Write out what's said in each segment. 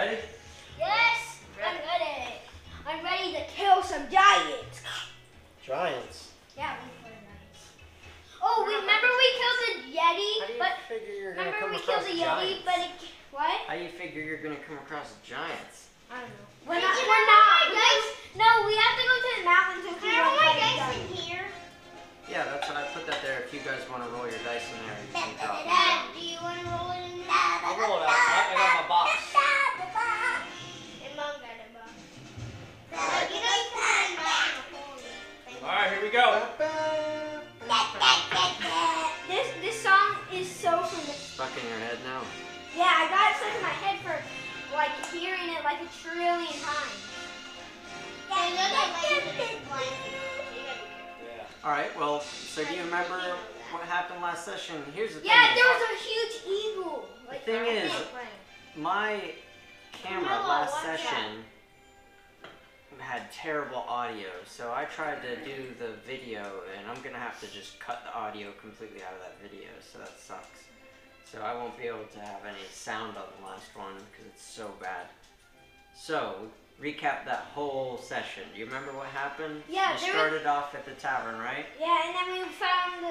ready? Yes, I'm ready. I'm ready to kill some giants. Giants. Yeah, we killed giants. Oh, remember we killed the Yeti? How do you But figure you're going to remember come we across killed the giants? Yeti, but it what? How do you figure you're going to come across giants? I don't know. We're not. No, we have to go to the mountains to Can I roll my dice in here? Yeah, that's what I put that there. If you guys want to roll your dice in there, you can drop them Dad, down. do you want to roll it in there? I'll roll it out. I got my box. And Mom got a box. You know you can put it back in the hole. Alright, here we go. This song is so familiar. Stuck in your head now? Yeah, I got it stuck in my head for like hearing it like a trillion times. They look like Yeah. Alright, well, so do you remember what happened last session? Here's the thing. Yeah, there was a huge eagle. The thing is, my camera last session had terrible audio, so I tried to do the video, and I'm gonna have to just cut the audio completely out of that video, so that sucks. So I won't be able to have any sound on the last one because it's so bad. So, recap that whole session. Do you remember what happened? Yeah, you started off at the tavern, right? Yeah, and then we found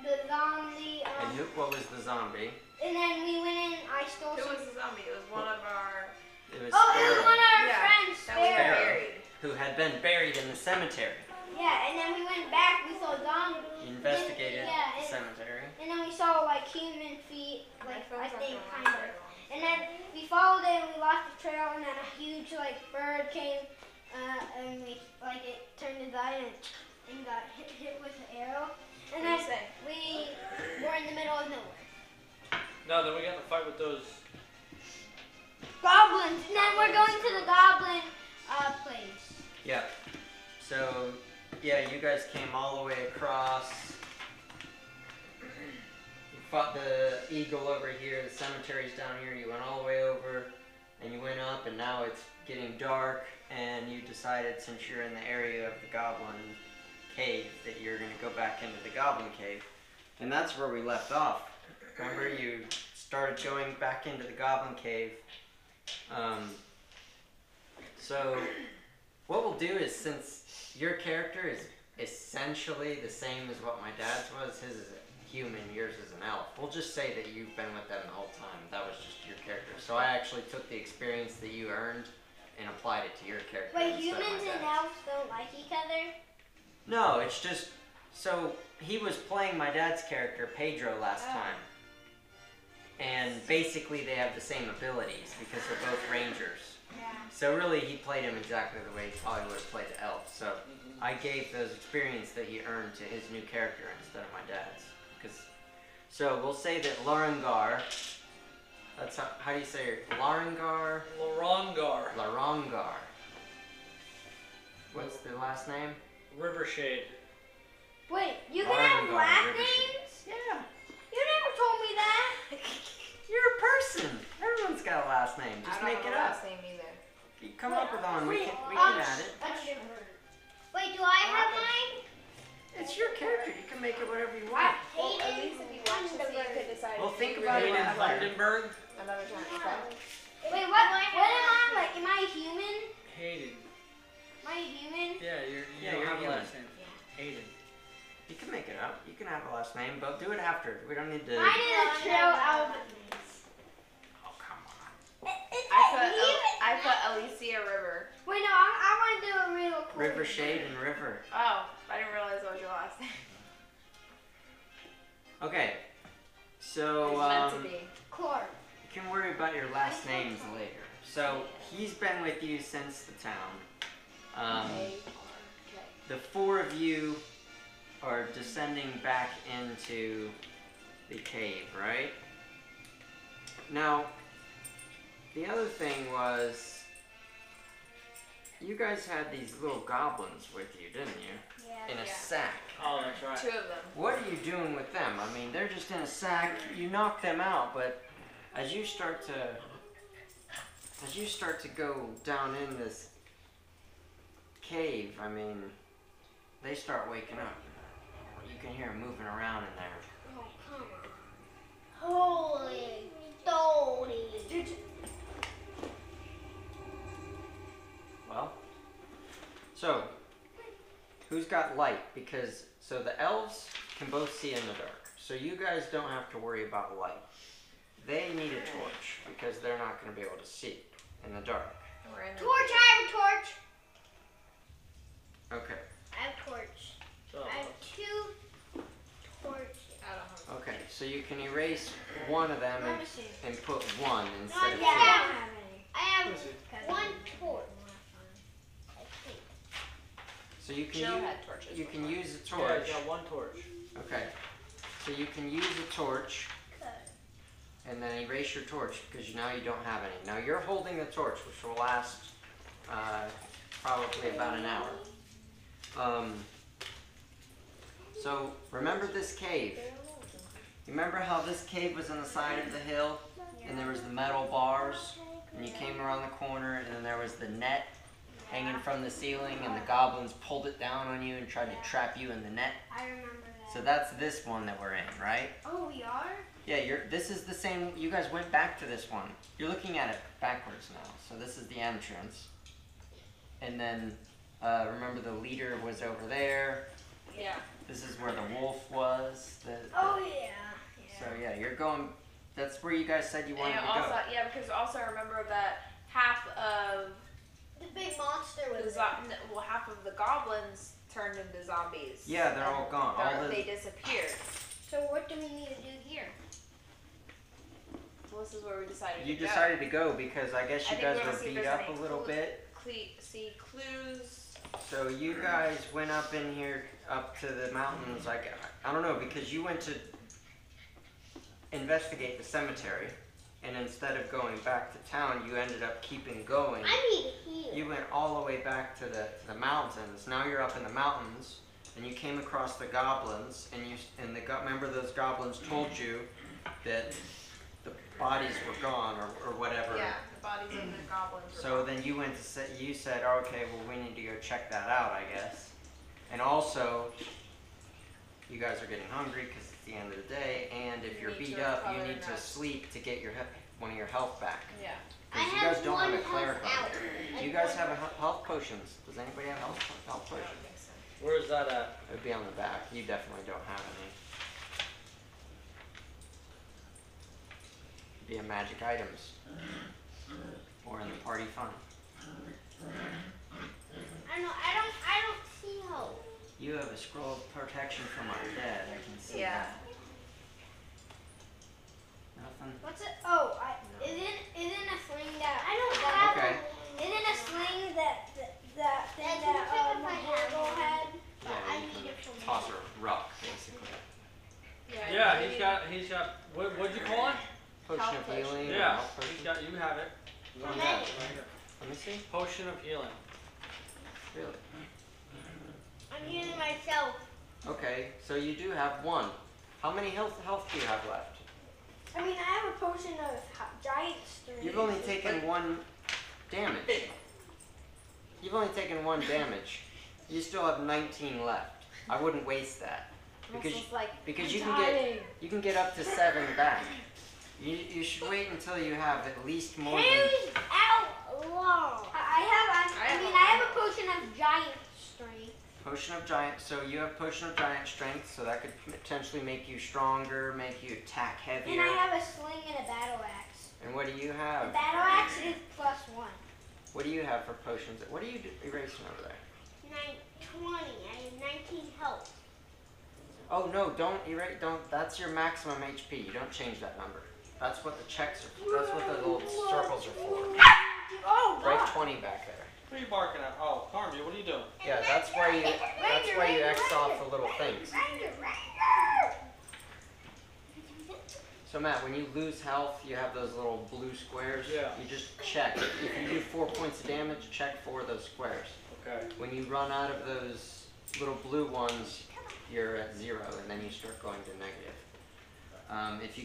the zombie. And what was the zombie? And then we went in. I stole Who some. was the zombie? It was one of our... It was Oh, it was Sparrow, one of our Yeah, friends, that we Sparrow. buried. who had been buried in the cemetery. Yeah, and then we went back. We saw zombie. Investigated Yeah, the and- cemetery. And then we saw like human feet, like I My phone's not think gonna kind last of. very long. And then we followed it and we lost the trail and then a huge like bird came and we like it turned his eye and got hit with an arrow. And What then do you say? we were in the middle of nowhere. No, then we got in a fight with those. Goblins! And then we're going to the goblin place. Yeah. So, yeah, you guys came all the way across. You fought the eagle over here, the cemetery's down here, you went all the way over, and you went up, and now it's getting dark, and you decided, since you're in the area of the goblin cave, that you're going to go back into the goblin cave. And that's where we left off. Remember, you started going back into the goblin cave. So, what we'll do is, since your character is essentially the same as what my dad's was, his is a human, yours is an elf, we'll just say that you've been with them the whole time. That was just your character. So I actually took the experience that you earned and applied it to your character. Wait, instead of my humans and dad's. elves don't like each other? No, it's just, so he was playing my dad's character, Pedro, last time. And basically they have the same abilities because they're both rangers. Yeah. So really he played him exactly the way he probably would have played the elf. So I gave those experience that he earned to his new character instead of my dad's. So we'll say that Larangar, that's how do you say it? Larangar? Larangar. What's the last name? Rivershade. Wait, you can have Larangar, last Rivershade. names? Yeah. You never told me that. You're a person. Everyone's got a last name. Just make it up. Last name either. You come up with one. We can add it. Wait, do I have mine? It's your character. You can make it whatever you I want. Well, at hate least if you watch this, you could decide. Well, if think you about really it want later. Vandenberg. another time. Okay. Wait, what am I? Like, am I a human? Hayden. Am I a human? Yeah, you Yeah, don't you're have a human. last name. Hayden. You can make it up. You can have a last name, but do it after. We don't need to. Mine is a trail out. Oh, come on. I put Alicia River. Wait, no, I want to do a real cool. River Shade and River. Oh, I didn't realize it was your last name. Okay. So, It's meant to be. Clark. you can worry about your last names later. So, he's been with you since the town. Okay. The four of you are descending back into the cave, right? Now, the other thing was, you guys had these little goblins with you, didn't you? Yeah. In a Yeah. sack. Oh, that's right. 2 of them. What are you doing with them? I mean, they're just in a sack. You knock them out, but as you start to go down in this cave, I mean, they start waking up. You can hear them moving around in there. Oh, come on. Holy, holy. got light? Because, so the elves can both see in the dark. So you guys don't have to worry about light. They need a torch because they're not going to be able to see in the dark. Torch, I have a torch. Okay. I have a torch. I have 2 torches. I don't have. Okay, so you can erase one of them and put one No, instead I of don't 2. have any. I have 1 torch. I think. So you can Jill use, had torches. you can use a Yeah, torch. you got 1 torch. Okay. So you can use a torch and then erase your torch because now you don't have any. Now you're holding the torch, which will last probably about an hour. So remember this cave. Remember how this cave was on the side of the hill and there was the metal bars and you came around the corner and then there was the net hanging from the ceiling and the goblins pulled it down on you and tried to trap you in the net? I remember that. So that's this one that we're in, right? Oh, we are? Yeah, this is the same. You guys went back to this one. You're looking at it backwards now. So this is the entrance. And then remember the leader was over there. Yeah. This is where the wolf was. Oh, yeah. So yeah, you're going. That's where you guys said you wanted And to also, go. yeah, because also remember that half of The big monster was half of the goblins turned into zombies. Yeah, they're all gone. They disappeared. So what do we need to do here? So this is where we decided You to go. decided to go because I guess you I think guys we wanna were see if beat there's up any a little bit. See clues. So you guys went up in here, up to the mountains. Like I don't know, because you went to investigate the cemetery, and instead of going back to town, you ended up keeping going. I need to heal. You went all the way back to the mountains. Now you're up in the mountains, and you came across the goblins, and remember those goblins told you that the bodies were gone or whatever. Yeah, the bodies of the goblins were So gone. then you went to say, you said, oh, okay, well we need to go check that out, I guess. And also, you guys are getting hungry because it's the end of the day, and if You you're need beat to up, you recover need to enough. sleep to get one of your health back. Yeah. Because you guys don't have a cleric on you. Do you guys have health potions? Does anybody have health I don't potions? think so. Where is that at? It would be on the back. You definitely don't have any. It'd be in magic items. Or in the party fun. I don't see hope. You have a scroll of protection from Undead. I can see Yeah. that. Nothing? What's it? Oh, isn't a sling that I don't have Okay. Isn't a sling that thing that Horde had? Yeah, I you need can it for toss me. a rock, basically. Yeah, he's got. What'd you call it? Potion Health of potion. healing. or Yeah, health potion. you have it. For Right me. here. Let me see. Potion of healing. Really? I'm healing myself. Okay, so you do have one. How many health do you have left? I mean, I have a potion of giant strength. You've only taken 1 damage. You've only taken 1 damage. You still have 19 left. I wouldn't waste that. Because you can get up to 7 back. You should wait until you have at least more than Hands out long. I have a potion of giant strength. potion of giant. So you have potion of giant strength, so that could potentially make you stronger, make you attack heavier. And I have a sling and a battle axe. And what do you The have? battle axe is +1. What do you have for potions? What are you erasing over there? 20. I have 19 health. Oh no, don't erase. That's your maximum HP. You don't change that number. That's what the checks are for. That's what the little circles are for. Oh Write God. 20 back there. What are you barking at? Oh, Carmi, what are you doing? Yeah, that's why you X off the little things. So Matt, when you lose health, you have those little blue squares. Yeah. You just check. If you do 4 points of damage, check 4 of those squares. Okay. When you run out of those little blue ones, you're at 0, and then you start going to negative. If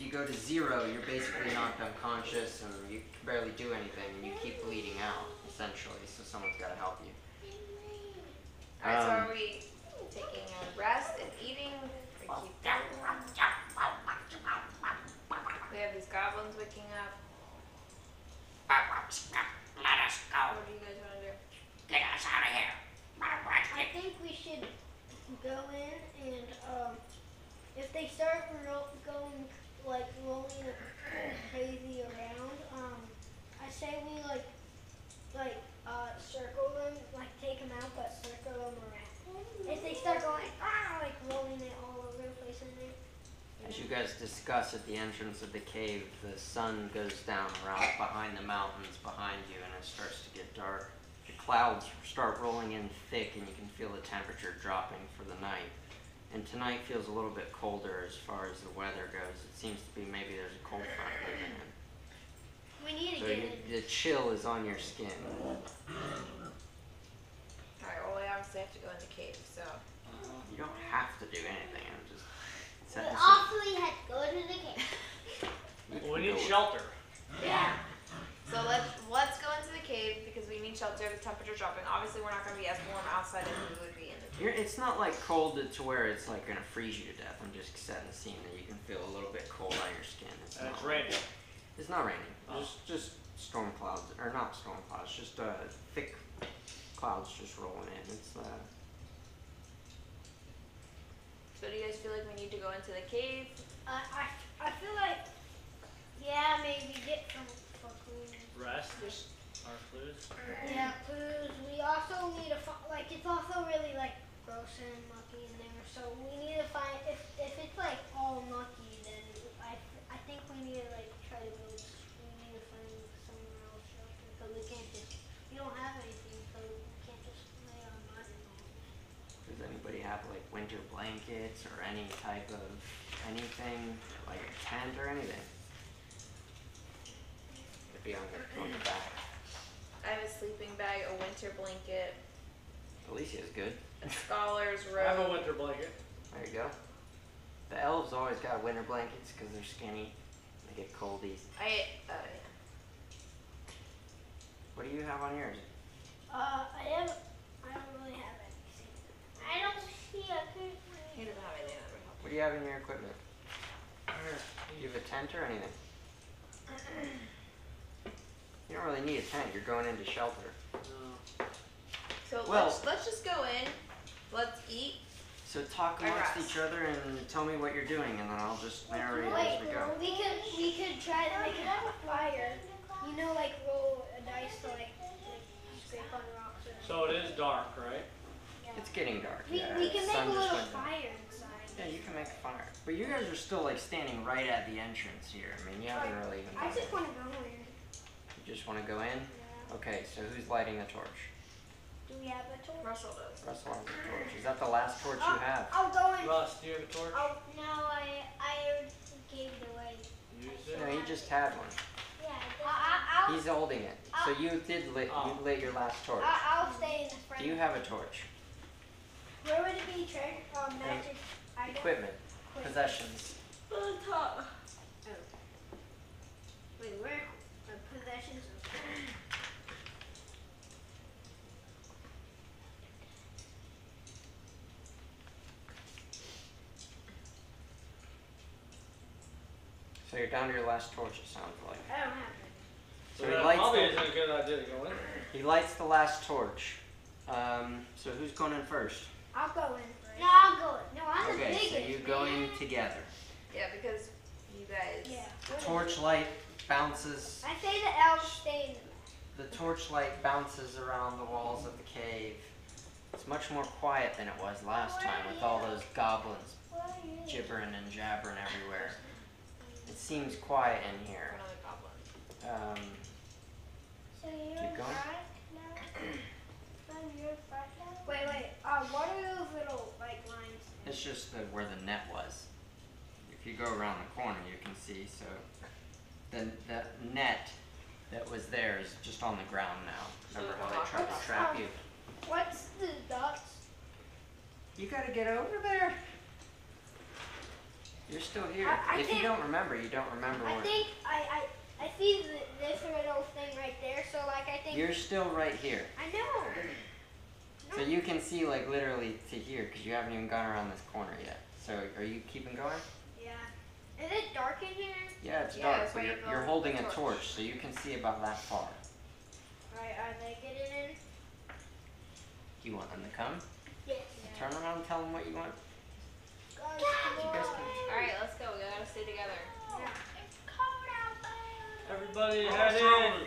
you go to 0, you're basically knocked unconscious, and you can barely do anything, and you keep bleeding out, essentially, so someone's got to help you. Alright, so are we taking a rest and eating? We keep going? We have these goblins waking up. Let us go. What do you guys want to do? Get us out of here. go in and if they start going like rolling crazy around, I say we circle them, like take them out, but circle them around. If they start going like rolling it all over the place in there. As you guys discuss at the entrance of the cave, the sun goes down around behind the mountains behind you, and it starts to get dark. The clouds start rolling in thick, and you can feel the temperature dropping for the night. And tonight feels a little bit colder as far as the weather goes. It seems to be maybe there's a cold front moving in. We need to So get it. the chill is on your skin. Alright, well, we obviously have to go in the cave, so. You don't have to do anything. I'm just We awfully had to go to the cave. We need shelter. Yeah. So let's go into the cave because we need shelter. The temperature's dropping. Obviously, we're not going to be as warm outside as we would be in the cave. It's not like cold to where it's like going to freeze you to death. I'm just setting the scene that you can feel a little bit cold on your skin. It's raining. It's not raining. Just storm clouds, or not storm clouds, just thick clouds just rolling in. It's So do you guys feel like we need to go into the cave? I feel like, yeah, maybe get some for clues. Rest. Our clues. Yeah, clues. We also need to like it's also really like gross and mucky in there. So we need to find if it's like all mucky, then I think we need to like try to build. We need to find somewhere else shelter because we can't we don't have anything, so we can't just lay on mud and all. Does anybody have like winter blankets or any type of anything, like a tent or anything? It'd be on the back. I have a sleeping bag, a winter blanket, Alicia's good. a scholar's I have a robe. winter blanket. There you go. The elves always got winter blankets because they're skinny. They get cold easy. Yeah. What do you have on yours? I don't really have anything. I don't see a good He doesn't have anything that would help. What do you have in your equipment? Do you have a tent or anything? You don't really need a tent. You're going into shelter. No. So Well- let's just go in. Let's eat. So talk I amongst rest. each other and tell me what you're doing, and then I'll just narrate as we go. We could try to make a fire. You know, like roll a dice to like scrape on rocks. Or So it is dark, right? It's getting dark. we Yeah, can the make sun a just little went down. fire inside. Yeah, you can make a fire. But you guys are still like standing right at the entrance here. I mean, you haven't really even I done just it. want to go in. You just want to go in? Yeah. Okay, so who's lighting the torch? Do we have a torch? Russell does. Russell has the torch. Is that the last torch you have? I'll go in. Russ, do you have a torch? No, I gave it away. Use No, it. he just had one. Yeah, He's holding it. So you did lit. You lit your last torch. I'll stay in the front. Do you have a torch? Where would it be? Magic item? Equipment, possessions. On top. Wait, where? Possessions. So you're down to your last torch. It sounds like. I don't have it. So So he that lights probably the. isn't a good idea to go in. He lights the last torch. So who's going in first? I'll go in first. No, I'll go in. No, I'm the Okay, biggest. so you going together. Yeah, because you guys. Yeah. The torchlight bounces. I say the elves stay in the The torchlight bounces around the walls of the cave. It's much more quiet than it was last time with all those goblins gibbering and jabbering everywhere. It seems quiet in here. Another goblin. So you're Keep going. front now? Son, you're front now? Wait. What are those little like lines? It's just where the net was. If you go around the corner, you can see. So the net that was there is just on the ground now. Remember how they tried to trap you? What's the dots? You gotta get over there. You're still here. I If you think- don't remember, you don't remember I where. think I see this little thing right there. So like I think. You're still right here. I know. So you can see like literally to here because you haven't even gone around this corner yet. So are you keeping going? Yeah. Is it dark in here? Yeah, it's Yeah, dark, that's but why you're, you you're built holding the a torch. torch, so you can see about that far. Alright, are they getting in? Do you want them to come? Yes. Yeah. Turn around and tell them what you want. Guys, You guys can... Alright, let's go. We gotta stay together. It's cold out there. Everybody head in.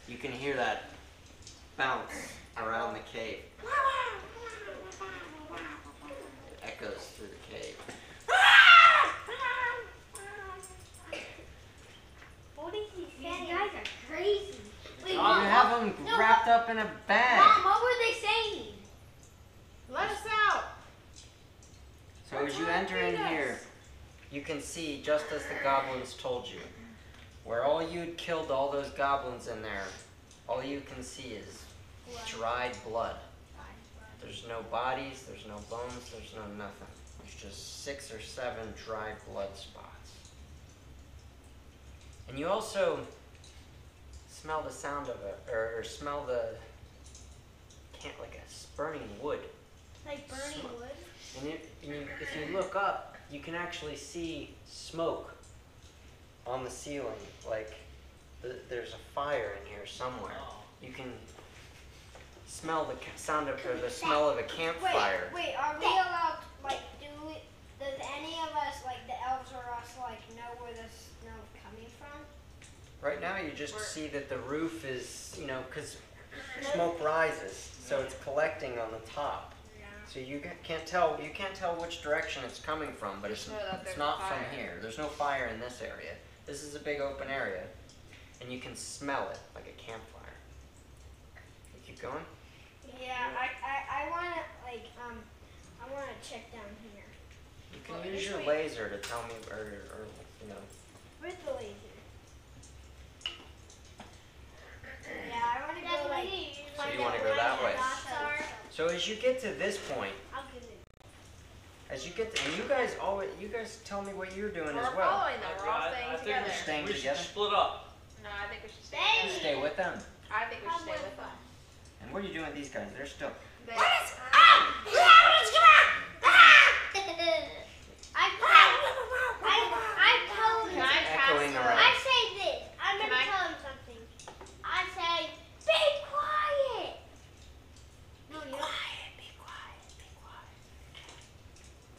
You can hear that bounce around the cave. It echoes through the cave. What is he saying? These guys are crazy. Wait, You Mom, have them wrapped up in a bag. Mom, what were they saying? Let us out! So as you enter in here, you can see, just as the goblins told you, where all you'd killed all those goblins in there, all you can see is dried blood. There's no bodies, there's no bones, there's no nothing. There's just 6 or 7 dried blood spots. And you also smell the sound of or smell the, like a burning wood. Like burning wood? And if you look up, you can actually see smoke on the ceiling. Like there's a fire in here somewhere. You can smell the sound of, or the smell of a campfire. Wait, are we allowed, like, does any of us, like the elves or us, like, know where the snow is coming from? Right now you just see that the roof is, because smoke rises, so it's collecting on the top. So you can't tell which direction it's coming from, but it's not from here. There's no fire in this area. This is a big open area, and you can smell it like a campfire. You keep going? Yeah, I wanna, like, I wanna check down here. You can use your laser to tell me, or Where's the laser? Yeah, I wanna go, like, So you wanna go that way? So as you get to this point, I'll give it. and you guys tell me what you're doing as We're well. following them. We're all staying I think together. we're Staying we should together? split up. No, I think we should stay Stay. together. Stay with them. I think we should stay with them. And what are you doing with these guys? They're still. They, I told him. Can I Echoing pass around. I say this. I'm Can gonna I- tell him something. I say, be quiet. No, you don't. Be quiet.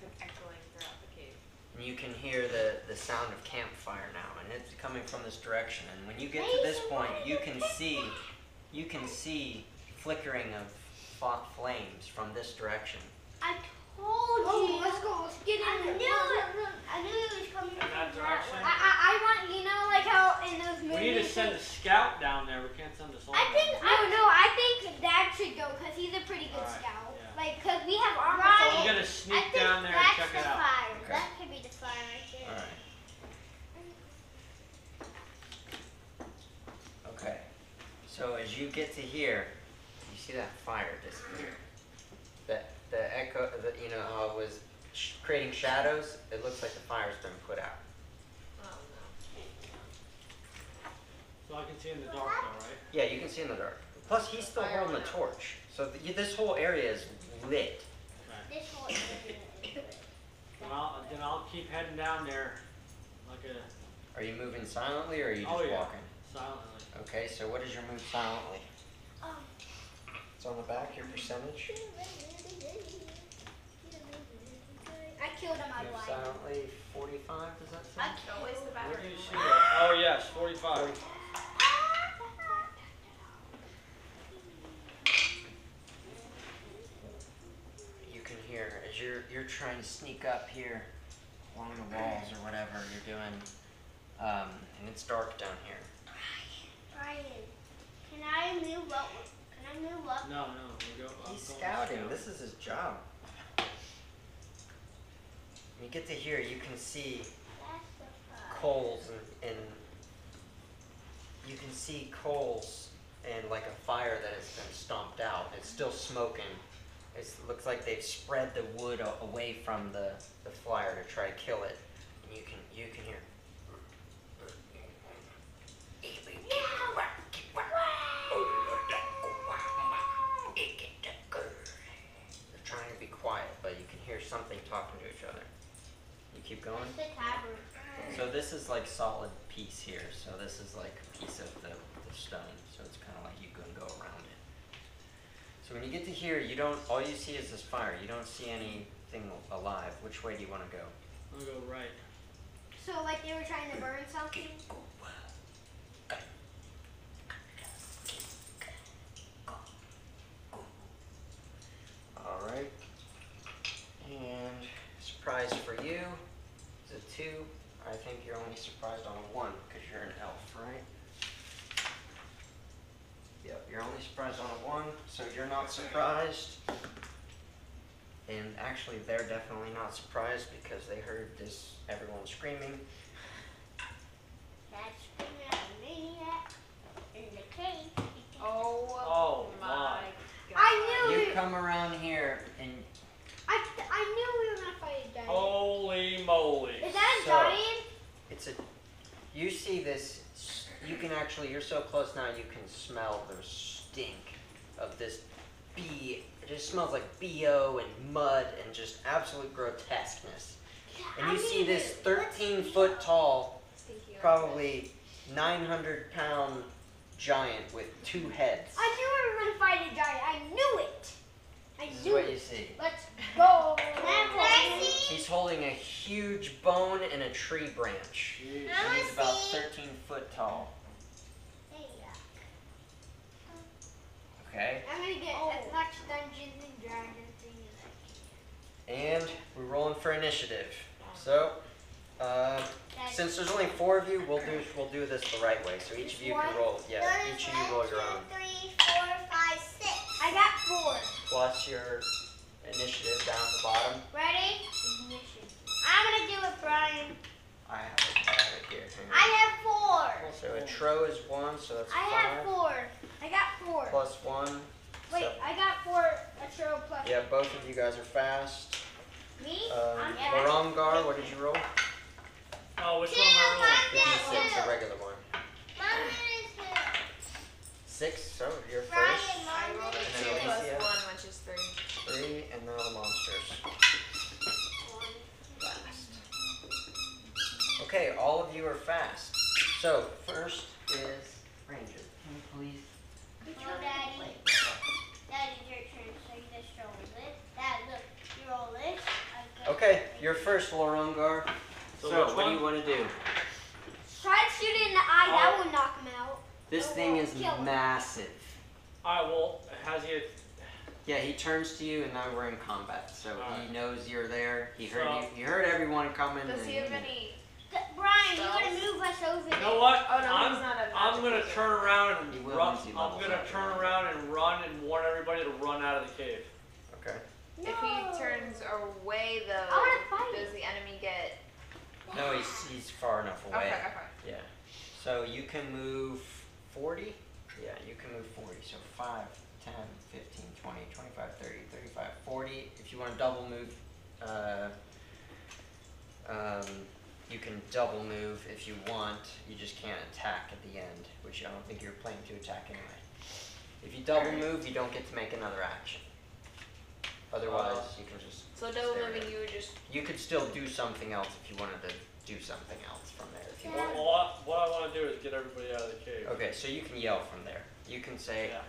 It's echoing throughout the cave. And you can hear the sound of campfire now, and it's coming from this direction. And when you get to this point, you can see flickering of flames from this direction. I told you. Let's go. Let's get in. I knew it was coming In that from direction? way. I want, like how in those movies. We need to send a scout down there. We can't send a soldier. I think Dad should go because he's a pretty good Alright, scout. yeah. Like, because we have armor. So so we gotta sneak down there and check it out. Fire. Okay. That could be the fire right there. All right. Okay. So as you get to here, you see that fire disappear. The echo, how it was creating shadows. It looks like the fire's been put out. Oh no. So I can see in the dark though, right? Yeah, you can see in the dark. Plus, he's still Fire holding the went out. torch, so this whole area is lit. Okay. This whole area. Then I'll keep heading down there like a Are you moving silently, or are you just Oh, yeah. walking? silently. Okay, so what is your move silently? Um, It's on the back, your percentage. I killed him. I Move blind. silently, 45, does that I sound? Don't waste the Where do battery. you see that? Oh yes, 45. You can hear as you're trying to sneak up here along the walls or whatever you're doing, and it's dark down here. Ryan, can I move up? No, we go. He's going scouting. scout. This is his job. When you get to here, you can see That's the fire. coals and you can see coals and like a fire that has been stomped out. It's still smoking. It looks like they've spread the wood away from the fire to try to kill it. And you can hear. They're trying to be quiet, but you can hear something talking to each other. You keep going. It's the tavern. So this is like solid piece here. So this is like a piece of the stone. So it's kind of like you can go around it. So when you get to here, you don't. All you see is this fire. You don't see anything alive. Which way do you want to go? I'm gonna go right. So like they were trying to burn something? Alright. And surprise for you is a 2. I think you're only surprised on a 1 because you're an elf, right? Yep, you're only surprised on a 1, so you're not surprised. And actually, they're definitely not surprised because they heard everyone screaming. That's screaming at a maniac in the cave. Oh my god. I knew You come around here and I knew we were gonna fight a giant. Holy moly. Is that a So- giant? you see this, you can actually, you're so close now, you can smell the stink of this it just smells like BO and mud and just absolute grotesqueness. And you see this 13-foot tall, Stinky probably 900-pound giant with 2 heads. I knew we were gonna fight a giant. I knew it. I This is knew what it. you see. Let's go. He's holding a huge bone and a tree branch. Jeez. And he's about 13 foot tall. Okay? I'm gonna get as much Dungeons and Dragons thing as I And we're rolling for initiative. So, since there's only 4 of you, we'll do this the right way. So each of you can roll. Yeah, each of you roll your own. 1, 2, 3, 4, 5, 6. I got 4. Plus your initiative down at the bottom. Ready? Ignition. I'm gonna do it, Brian. I have it here. Hang on. I have 4. So a tro is 1, so that's 5. I have 4. I got 4. Plus 1. Wait, So, I got 4. A tro plus. yeah, both of you guys are fast. Me? Um, I'm Larongar, what did you roll? Oh, which 2, one am I The rolling? D6, a regular one. Mom is here. 6, so you're Brian, first. I Mom rolled a is 2 And then plus Alicia. 1, which is 3. 3, and now the monsters. Last. Okay, all of you are fast. So, first is Ranger. Can you please? No, Daddy. Daddy, your turn. So you just roll this. Dad, look. You roll this. Okay, you're first, Larongar. So So, which what do one? you want to do? Try to shoot it in the eye. That would knock him out. This Oh, thing is kill him. massive. Alright, well, has he... Yeah, he turns to you, and now we're in combat. So he Alright. knows you're there. He heard So- you. He heard everyone coming. Does and he have any? Brian, you gotta move us over You know there. what? Oh, no, I'm he's not a I'm gonna magic turn around He and will run. once he I'm levels gonna up. turn around and run and warn everybody to run out of the cave. Okay. If he turns away, I wanna though, fight. does the enemy get? No, he's far enough away. Okay, okay. Yeah. So you can move 40? Yeah, you can move 40. So 5, 10, 15, 20, 25, 30, 35, 40. If you want to double move, you can double move if you want. You just can't attack at the end, which I don't think you're planning to attack anyway. If you double move, you don't get to make another action. Otherwise, you can just So double stare moving, at it. you would just. You could still do something else if you wanted to do something else from there. If you Well, wanted. what I want to do is get everybody out of the cave. Okay, so you can yell from there. You can say, Yeah.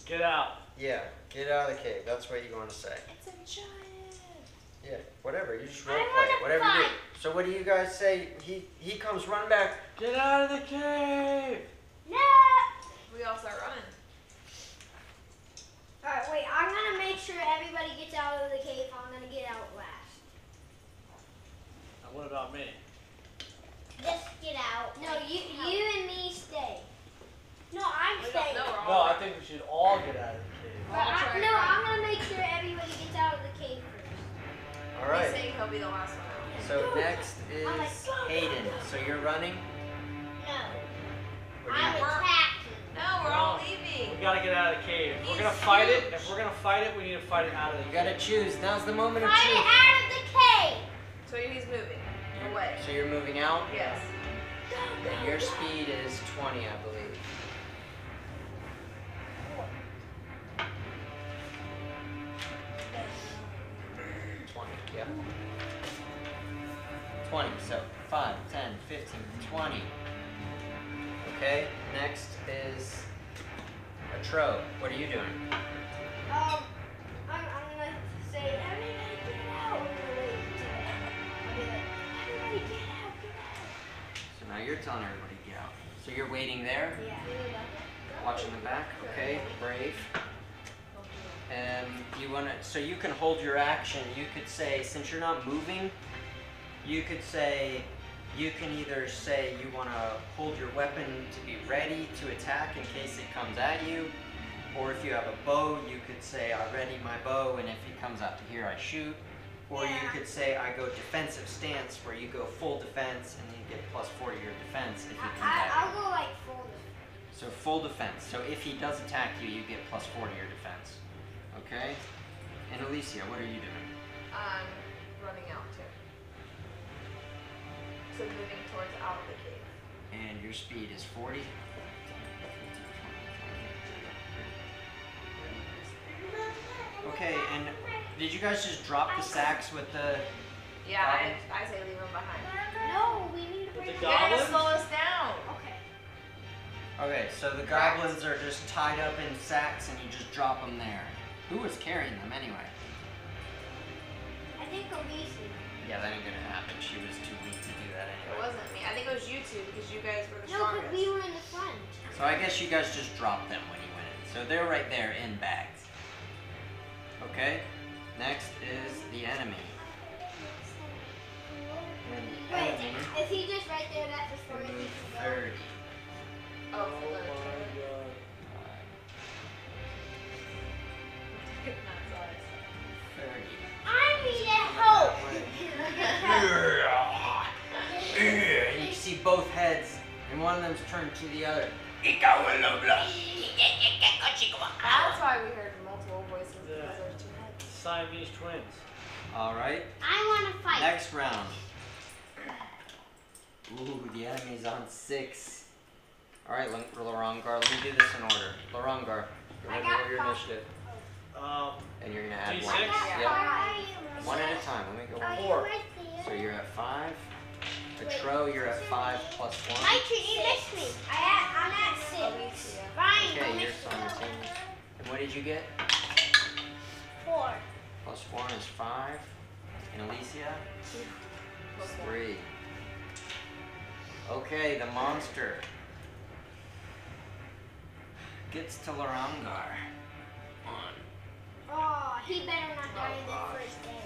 Get out. yeah, get out of the cave. That's what you want to say. It's a giant. Yeah, whatever. You just I role play it. wanna Whatever you do. fight. So what do you guys say? He comes run back. Get out of the cave. No! We all start running. Alright, wait, I'm gonna make sure everybody gets out of the cave. I'm gonna get out last. And what about me? Just get out. No, you and me stay. No, I'm staying. No, we're No, all I think we should all get out of the cave. But I'll try no, and I'm gonna make sure everybody gets out of the cave first. All He's right. saying he'll be the last one out. So next is I'm like, go, go, Hayden. go. So you're running. No. What do I'm you- attacking. No, we're all We leaving. gotta get out of the cave. If we're gonna fight it, we need to fight it out of the You cave. gotta choose. Now's the moment of Fight it truth. out of the cave. So he's moving away. So you're moving out. Yes. Okay, your speed is 20, I believe. Yep. 20. So 5, 10, 15, 20. Okay, next is a Tro. What are you doing? I'm gonna say, everybody get out. I'm gonna wait until I'll be like, everybody get out, get out. So now you're telling everybody to get out. So you're waiting there, Yeah. watching the back. Okay, brave. And you wanna, so you can hold your action. You could say, since you're not moving, you could say, you can either say you want to hold your weapon to be ready to attack in case it comes at you, or if you have a bow, you could say I ready my bow, and if he comes out to here, I shoot. Or you could say I go defensive stance, where you go full defense and you get +4 to your defense if he comes at you. I'll go like full defense. So full defense. So if he does attack you, you get +4 to your defense. Okay? And Alicia, what are you doing? I'm running out too. So moving towards out of the cave. And your speed is 40. Okay, and did you guys just drop the sacks with the... Yeah, I say leave them behind. No, we need to With bring the You're gonna goblins? slow us down. Okay. Okay, so the goblins are just tied up in sacks and you just drop them there. Who was carrying them anyway? I think Alicia. Yeah, that ain't gonna happen. She was too weak to do that It anyway. wasn't me. I think it was you two because you guys were the No, strongest. because we were in the front. So I guess you guys just dropped them when you went in. So they're right there in bags. Okay, next is the enemy. And the Wait, enemy is he just right there? That's as far as can he move can go? 30. Oh, Oh for the my god. Not sorry. 30. I need help. And you see both heads, and one of them's turned to the other. That's why we heard multiple voices because there's two heads. Siamese twins. Alright, I want to fight. next round. Ooh, the enemy's on 6. Alright, Lorangar, let me do this in order. Lorangar, you're I gonna got roll your five. initiative. Um, And you're gonna add D6? 1. Yeah. Yep. One at a time, let me go Are on. you 4. right there? So you're at 5. Tro, you're at 5 plus 1. You missed me. I'm at 6. Alicia. Fine. Okay, don't you're miss me. simultaneous. And what did you get? 4. Plus 1 is 5. And Alicia? Plus 3. Okay, the monster gets to Lorangar. 1. Oh, he better not die in the first day.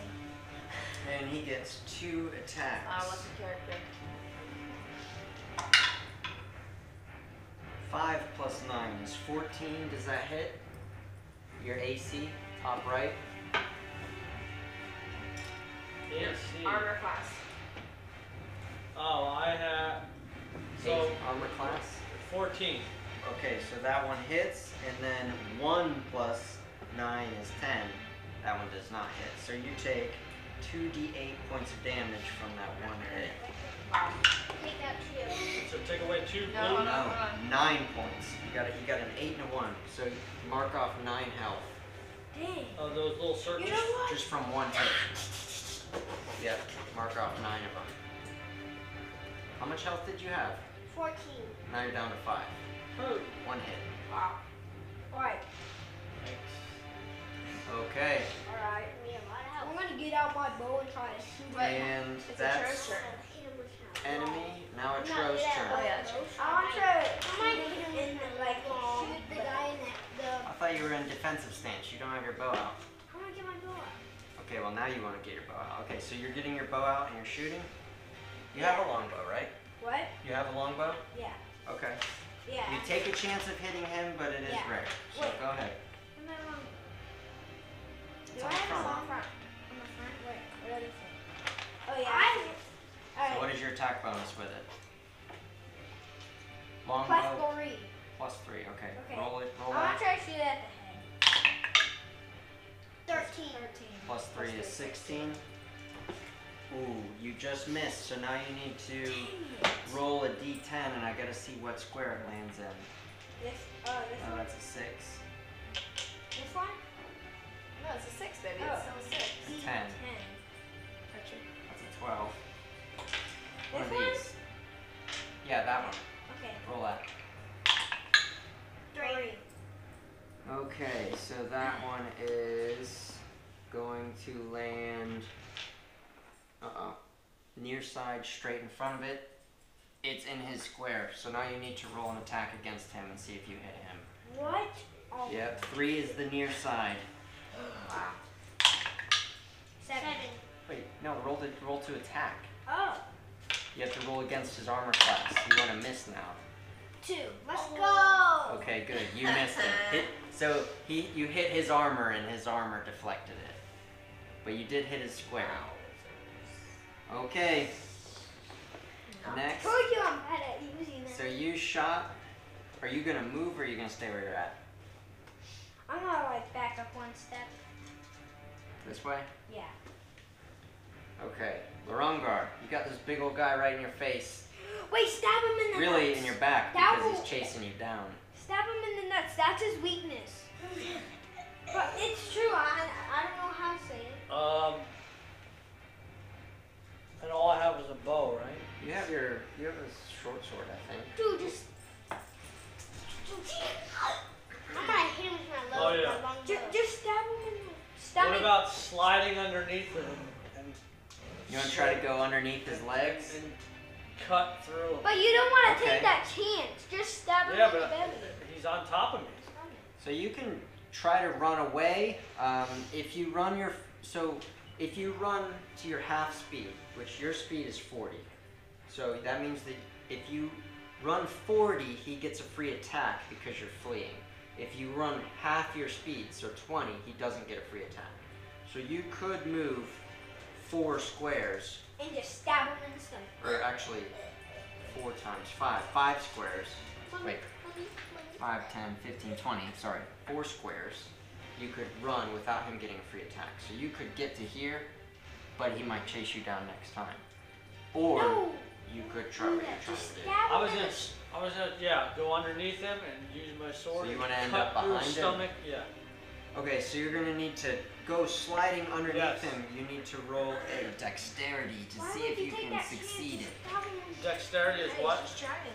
And he gets 2 attacks. What's the character? 5 plus 9 is 14. Does that hit? Your AC, top right. AC. Armor class. Oh, I have. So, 8 armor class. 14. Okay, so that one hits, and then 1 plus 9 is 10. That one does not hit. So you take 2d8 points of damage from that one hit. Wow. Take that too. So take away 2 No, blue. hold No, on. 9 points. You got an 8 and a 1. So you mark off 9 health Dang. Of those little circles. You know what? just from one hit. Yep, mark off 9 of them. How much health did you have? 14. Now you're down to 5. Oh. 1 hit. Wow. Alright. Okay, Alright. I'm gonna get out my bow and try to shoot it. and It's a that's Tro's turn. enemy. Now a I'm not Tro's good at turn. Oh, yeah. I want to shoot the guy in the. I thought you were in defensive stance. You don't have your bow out. I want to get my bow out. Okay, well now you want to get your bow out. Okay, so you're getting your bow out and you're shooting? You have a longbow, right? What? You have a longbow? Yeah. Okay. Yeah. You take a chance of hitting him, but it is Yeah. rare. So Wait. go ahead. Am I wrong? It's Do on I the have a front. long front? On the front? Wait, what did it say? Oh yeah. So Alright. what is your attack bonus with it? Plus Longbow 3. plus 3. Okay. Okay. Roll it. Roll I want that. to try to shoot it at the head. 13. Plus 3 is 16. Ooh, you just missed. So now you need to roll a d10, and I gotta see what square it lands in. This Oh, one? that's a 6. This one? No, it's a 6, baby. Oh. It's still a 6. 10. 10. That's a 12. One of This one? these. Yeah, that one. Okay. Roll that. 3. Okay, so that one is going to land. Near side, straight in front of it. It's in his square, so now you need to roll an attack against him and see if you hit him. What? Oh. Yep, 3 is the near side. Wow. 7. Wait, no, roll to attack. Oh. You have to roll against his armor class. You want to miss now. 2. Let's go. Okay, good. You missed him. You hit his armor and his armor deflected it. But you did hit his square. Okay. Next. I told you I'm bad at using that. So you shot. Are you gonna move or are you gonna stay where you're at? I'm gonna like back up 1 step. This way? Yeah. Okay. Larongar, you got this big old guy right in your face. Wait, stab him in the Really nuts. in your back That because will- he's chasing you down. Stab him in the nuts. That's his weakness. But it's true. I don't know how to say it. And all I have is a bow, right? You have a short sword, I think. Dude, just. I'm gonna hit him with my Oh, low, yeah. my long bow. Just stab him in the stomach. What about sliding underneath him and You want to try to go underneath his legs? and cut through him? But you don't want to Okay. take that chance. Just stab him Yeah, in the but belly. he's on top of me. So you can try to run away. If you run to your half speed, which your speed is 40, so that means that if you run 40, he gets a free attack because you're fleeing. If you run half your speed, so 20, he doesn't get a free attack. So you could move 4 squares, And just stab him in the stomach. or actually 4 times 5 squares. Wait. 5, 10, 15, 20, sorry, 4 squares, you could run without him getting a free attack. So you could get to here, but he might chase you down next time. Or No. you could try what you're trying Just to do. stab I him was in gonna go underneath him and use my sword. So you and wanna end cut up through behind his him? stomach. Yeah. Okay, so you're gonna need to go sliding underneath Yes. him. You need to roll a dexterity to Why see would if you take can that succeed chance? it. Just stab him in the- Dexterity is Hey, what? Just trying.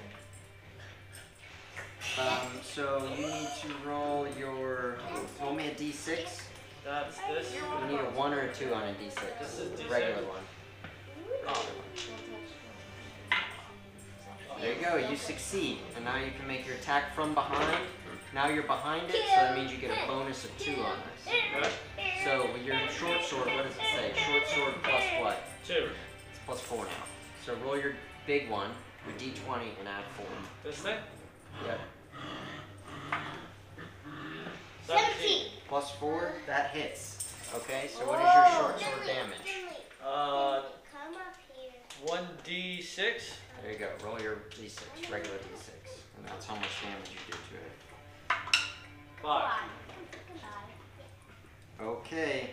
So you need to roll me a d6. That's this. You need a 1 or a 2 on a d6. This is D6? Regular one. There you go, you succeed. And now you can make your attack from behind. Now you're behind it, so that means you get a bonus of 2 on this. Okay. So with your short sword, what does it say? Short sword plus what? 2. It's plus 4 now. So roll your big one, your d20, and add 4. This thing? Yep. 17. Plus 4, that hits. Okay, so what is your short sword damage? Come up here. 1d6. There you go, roll your d6, regular d6. And that's how much damage you do to it. 5. Okay.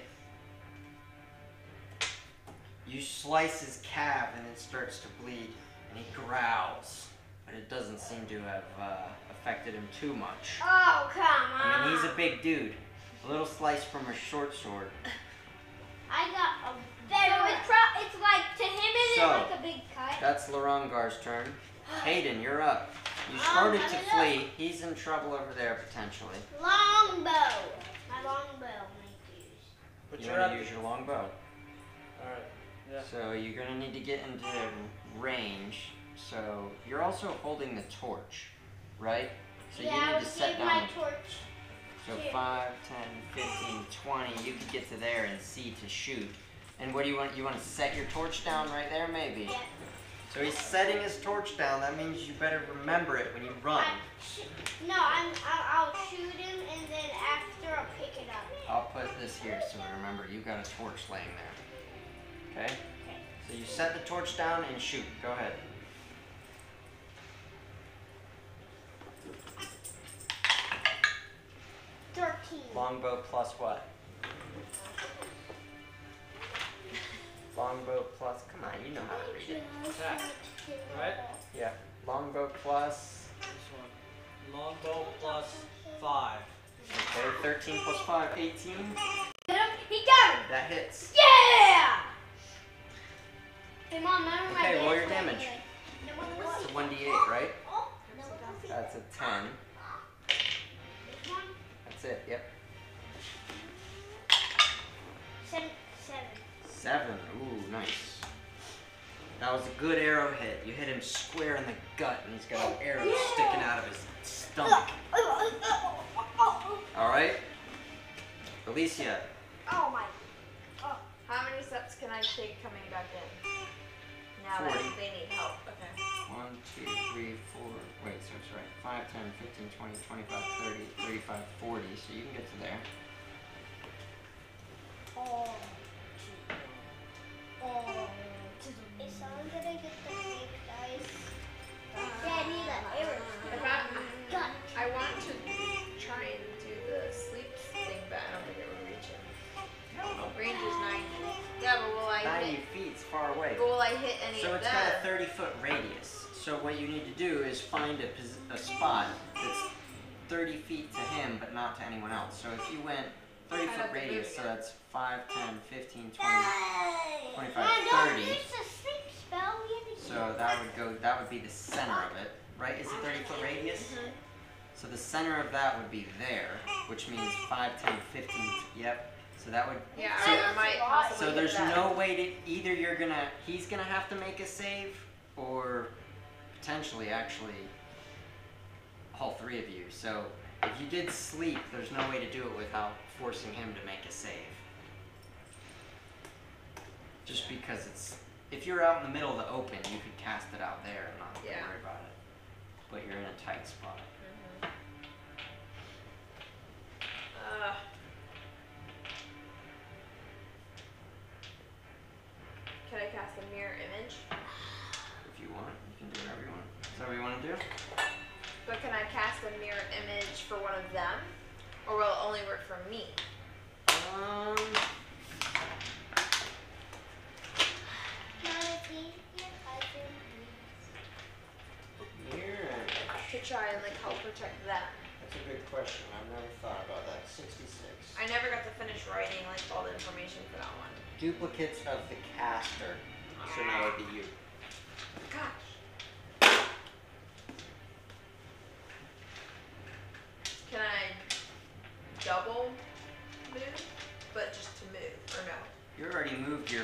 You slice his calf and it starts to bleed, and he growls. But it doesn't seem to have affected him too much. Oh, come on. I mean, he's a big dude. A little slice from a short sword. I got a So it's like, to him it is So, like a big cut. That's Larongar's turn. Hayden, you're up. You started to I'm flee. He's in trouble over there, potentially. longbow. My longbow might use. But You you're want at to use your longbow. Alright. Yeah. So you're going to need to get into range. So you're also holding the torch, right? So Yeah, you I need to was set getting down. my torch. So Here. 5, 10, 15, 20. You could get to there and see to shoot. And what do you want? You want to set your torch down right there, maybe? Yeah. So he's setting his torch down. That means you better remember it when you run. I'll shoot him and then after I'll pick it up. I'll put this here so remember you got a torch laying there. Okay? Okay. So you set the torch down and shoot. Go ahead. Longbow plus what? Longbow plus, come on, you know how to read it. Attack. Right? Yeah. Longbow plus, This one. Longbow plus 5. okay, 13 plus 5, 18. He got him. That hits. Yeah! Hey Mom, remember my Okay, roll dance your when damage. like, It's a 1d8, right? That's a 10. this one? That's it, yep. 7. 7. Ooh, nice. That was a good arrow hit. You hit him square in the gut, and he's got an arrow sticking out of his stomach. Alright? Alicia. Oh my. How many steps can I take coming back in? Now that 40. they need help. Okay. 1, 2, 3, 4. Wait, so it's right. 5, 10, 15, 20, 25, 30, 35, 40. So you can get to there. Is someone gonna get the big dice? Yeah, I need that arrow. I want to try and do the sleep thing, but I don't think it will reach him. Range is 90. Yeah, but will I 90 hit? feet, it's far away. But will I hit any So of it's them? got a 30-foot radius. So what you need to do is find a spot that's 30 feet to him, but not to anyone else. So if you went 30-foot radius, so that's 5, 10, 15, 20, 25, 30. So that would be the center of it, right? Is it 30-foot radius? Mm-hmm. So the center of that would be there, which means 5, 10, 15, yep. So that would, Yeah, so, I might possibly so there's hit that. no way to, either he's gonna have to make a save, or potentially actually all three of you. So if you did sleep, there's no way to do it without forcing him to make a save. Just because it's, if you're out in the middle of the open, you could cast it out there and not have to worry about it. But you're in a tight spot. Can I cast a mirror image? If you want, you can do whatever you want. Is that what you want to do? But can I cast a mirror image for one of them? Or will it only work for me? Mirror. To try and like help protect them. That's a good question. I've never thought about that. 66. I never got to finish writing like all the information for that one. Duplicates of the caster. So now it would be you. Gosh. Can I double move? But just to move, or no? You already moved your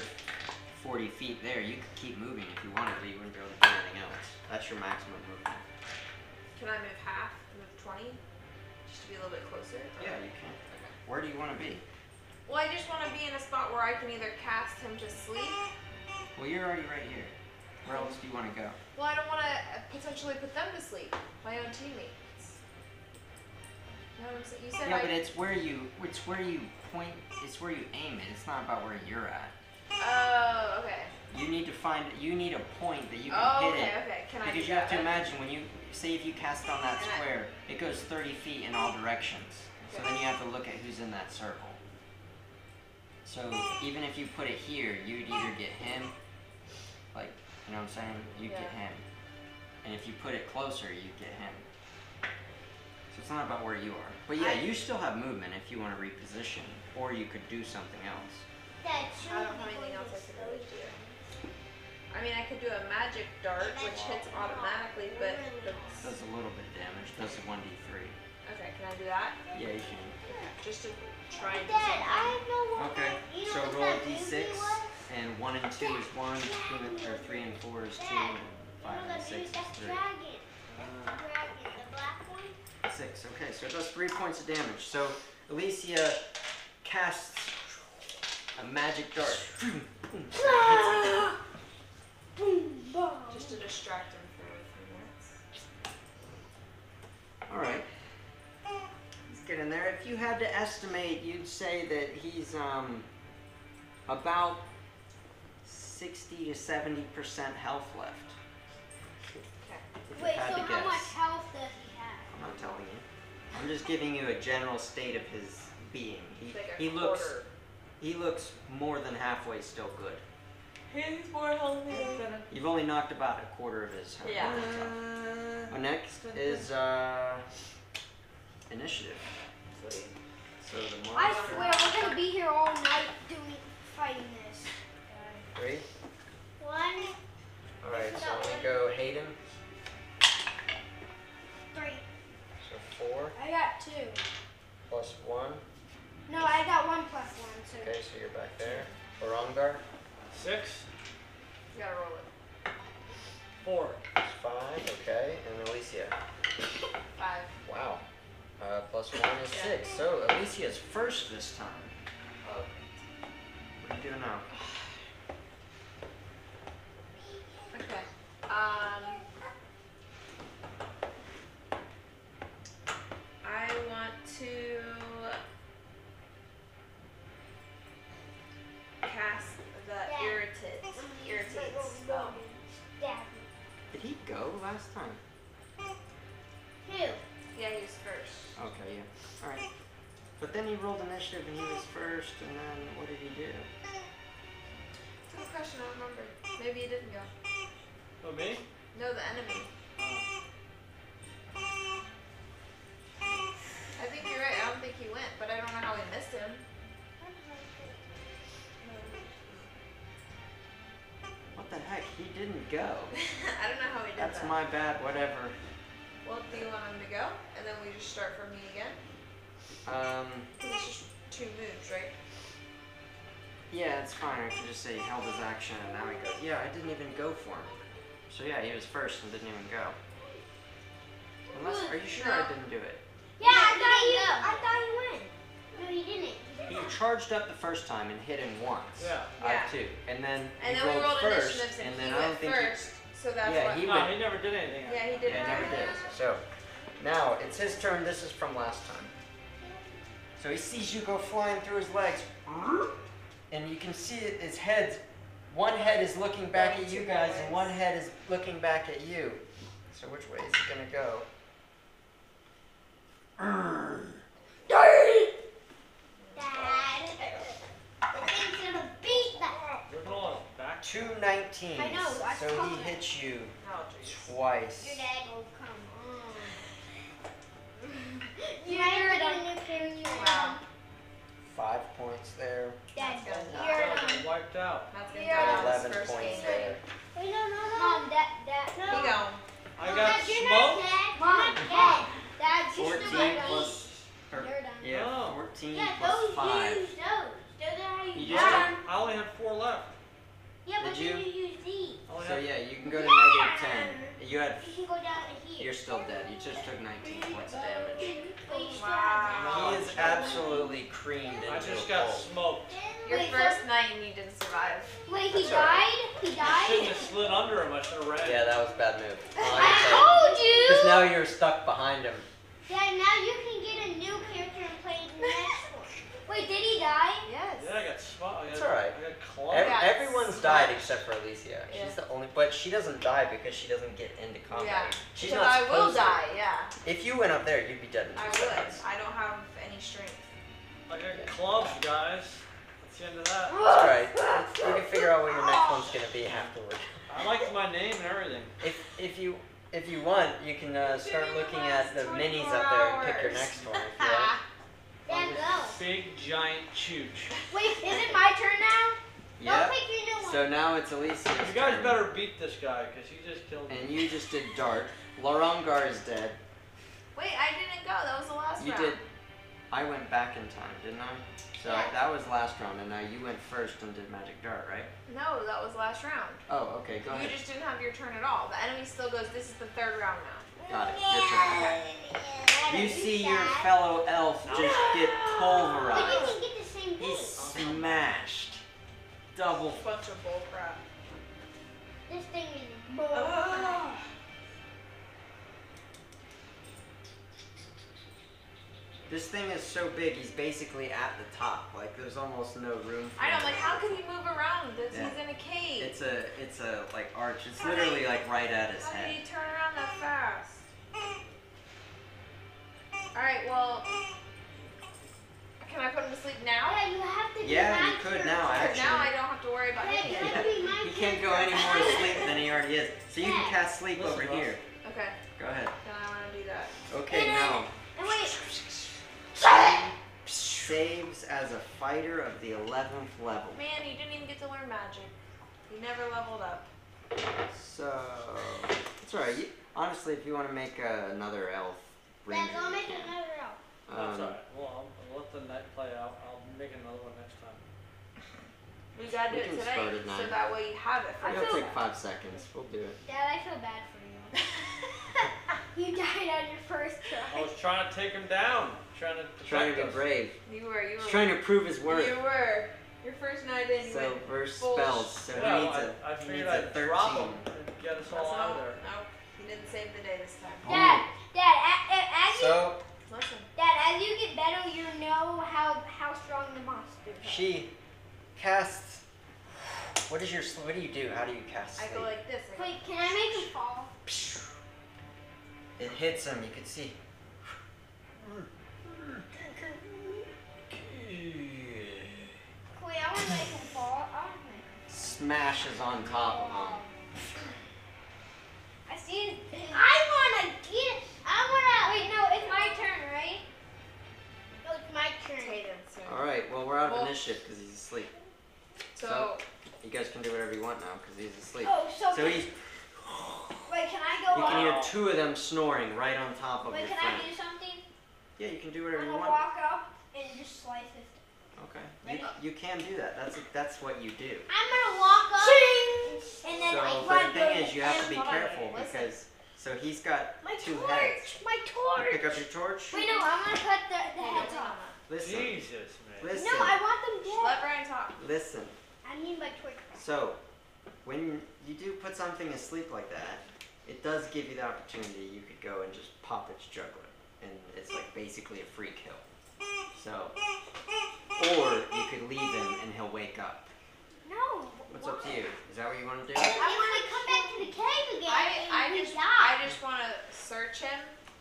40 feet there. You could keep moving if you wanted, but you wouldn't be able to do anything else. That's your maximum movement. Can I move half? Move 20? Just to be a little bit closer? Or? Yeah, you can. Okay. Where do you want to be? Well, I just want to be in a spot where I can either cast him to sleep. Well, you're already right here. Where else do you want to go? Well, I don't want to potentially put them to sleep. My own teammates. You know what I'm saying? You said Yeah, but it's where you point. It's where you aim it. It's not about where you're at. Oh, okay. You need to find. You need a point that you can Oh, hit okay, it. okay. Can I Because do you have to that? imagine when you say if you cast on that square, it goes 30 feet in all directions. So then you have to look at who's in that circle. So even if you put it here, you'd either get him, like, you know what I'm saying? You'd get him. And if you put it closer, you'd get him. So it's not about where you are. But yeah, you still have movement if you want to reposition, or you could do something else. I don't have anything else I could really do. I mean, I could do a magic dart, which hits automatically, but Does a little bit of damage. Does a 1d3. okay, can I do that? Yeah, you can. Just to try and do Dad, something. I know what Okay, you know so what roll a that d6, movie was? and 1 and 2 is 1, 3 and 4 is 2, and 5 and 6 is 3. Dragon. The black one? 6, okay, so it does 3 points of damage. So Alicia casts a magic dart. Just to distract him for a few minutes. Alright. He's getting there. If you had to estimate, you'd say that he's about 60 to 70% health left. Okay. If you Wait, had so to how guess. much health does he have? I'm not telling you. I'm just giving you a general state of his being. Like a He quarter. looks more than halfway still good. He's more healthy than a... You've only knocked about a quarter of his health. Yeah. Next is initiative. Sweet. So the I monster. swear we're gonna be here all night fighting this. 3. 1, Okay, so you're back there. Larongar? 6. You gotta roll it. 4. 5, okay. And Alicia? 5. Wow. Plus 1 is 6. So Alicia's first this time. Oh. What are you doing now? Okay. I want to cast the irritate spell. Did he go last time? Who? Yeah, he was first. Okay, yeah. Alright. But then he rolled initiative and he was first, and then what did he do? It's a good question, I don't remember. Maybe he didn't go. Oh, me? No, the enemy. I think you're right, I don't think he went, but I don't know how we missed him. What the heck? He didn't go. I don't know how we did That's that. my bad, whatever. Well, do you want him to go? And then we just start from me again? Because it's just 2 moves, right? Yeah, it's fine. I can just say he held his action and now he goes. Yeah, I didn't even go for him. So yeah, he was first and didn't even go. Unless, are you sure I didn't do it? Yeah, I thought you went. No, you didn't. He charged up the first time and hit him once. Yeah. I Yeah. too. And then And he then we rolled first, initiatives and then he I don't went think first. So that's Yeah, what. he No, went. he never did anything. Yeah, he did. Yeah, he never did. So now it's his turn. This is from last time. So he sees you go flying through his legs, and you can see it, his head. One head is looking back at you guys, and one head is looking back at you. So which way is he gonna go? Dad, the thing's gonna beat that. You're going back. 2 19s. I know, I So saw he that. hits you Oh, jeez. twice. Your dad will come on. You're You're done. done. You're Wow. 5 points there. Dad, That's good. you're Got done. wiped out. That's gonna Yeah. go his 11 first points game. there. Wait, no. Mom, Dad, He gone. I No, got Dad, you're not smoked. dead. Mom, You're not Dad, dead. Dad, she's 14 still my plus. or- You're done. Yeah, Oh. 14 Yeah, plus those 5. use those. Those are how you You use just them. I only had 4 left. Yeah, but Did then you? you use these. I only So had yeah, you can go to -10. You had. You can go down to here. You're still dead. You just took 19 points of damage. But you still Wow. He is absolutely creamed I into just a got pulp. smoked. Your Wait, first night and you didn't survive. Wait, he That's all right. died? He I died? shouldn't have slid under him. I should have ran. Yeah, that was a bad move. I told Because you! now you're stuck behind him. Dad, now you can get a new character and play the next one. Wait, did he die? Yes. Yeah, I got smoked. It's alright. I got clubbed. Yeah. Everyone's smashed. died except for Alicia. Yeah. She's the only, but she doesn't die because she doesn't get into combat. Yeah. She's Because not I will supposed to. die, yeah. If you went up there, you'd be dead in I 2 would. seconds. I don't have any strength. I got clubbed, guys. That's the end of that. It's alright. You can figure out what your next one's gonna be afterward. I liked my name and everything. If you want, you can start looking at the minis up there and pick your next one. If you want. Dad, go. Big giant chooch. Wait, is it my turn now? Yep. Go pick your new one. So now it's Alicia's You guys turn. better beat this guy because he just killed me. And you just did dart. Larongar is dead. Wait, I didn't go. That was the last You round. did. I went back in time, didn't I? So Yeah. that was last round, and now you went first and did magic dart, right? No, that was last round. Oh, okay. Go You ahead. just didn't have your turn at all. The enemy still goes, this is the 3rd round now. Got it. Your turn. Dad, You are see your sad? fellow elf just get But you pulverized. can get the same thing. He's smashed. Double. Bunch of bull crap. This thing is This thing is so big, he's basically at the top. Like there's almost no room for I know, him. like, how can he move around? He's Yeah. in a cave. It's a like arch. It's literally like right at his How did head. he turn around that fast? Alright, well, can I put him to sleep now? Yeah, you have to be Yeah, my you could turn. now, Because actually. now I don't have to worry about Yeah, hitting you him. have to be my He can't go turn. any more asleep than he already is. So you can Yeah. cast sleep Listen, over boss. here. Okay, Go ahead. then I want to do that. Okay, now And wait, saves as a fighter of the 11th level. Man, you didn't even get to learn magic. You never leveled up. So it's alright. Honestly, if you want to make another elf ranger, Dad, go you make can. another elf. That's alright. Well, I'll let the night play out. I'll make another one next time. We gotta do We it can today, start at so 9. that way you have it for It'll take 5 seconds. We'll do it. Dad, I feel bad for you. You died on your first I try. was trying to take him down. Trying to Trying to be protect us. brave. You were. He's trying to prove his worth. You were. Your first night in, you So went verse full spells. So Yeah, he needs I he figured needs a I'd drop 13. him and get us That's all out of not, there. no, you didn't save the day this time. Dad, as you So Listen. Dad, as you get better, you know how strong the monsters are. she casts. What do you do? How do you cast I sleep? go like this. I go, Wait, can I make him fall? It hits him. You can see. Wait, I want to make him fall. I want to make him Smashes on top of him. fall. I see it. I want to get. I want to. Wait, no, it's my turn, right? No, it's my turn. Hayden, so. All right. Well, we're out of Well- initiative because he's asleep. So, You guys can do whatever you want now because he's asleep. Oh, so he's. wait, can I go You can hear up? 2 of them snoring right on top of Wait, your can friend. I do something? Yeah, you can do I'm whatever you gonna want. walk up and just slice it. Okay. You can do that. That's what you do. I'm gonna walk up and then So, I but run the thing is, you have to be Hold on, careful listen. because he's got my 2 torch. heads. My You torch. pick up your torch. Wait, no, I'm gonna cut the heads off. Listen. Jesus, man. Listen. No, I want them dead. let Brian talk. Listen. I need my torch. So, when you do put something asleep like that, it does give you the opportunity. You could go and just pop its jugular, and it's like basically a free kill. So, or you could leave him and he'll wake up. No. What's up to you? Is that what you want to do? I want to come back to the cave again. I just want to search him.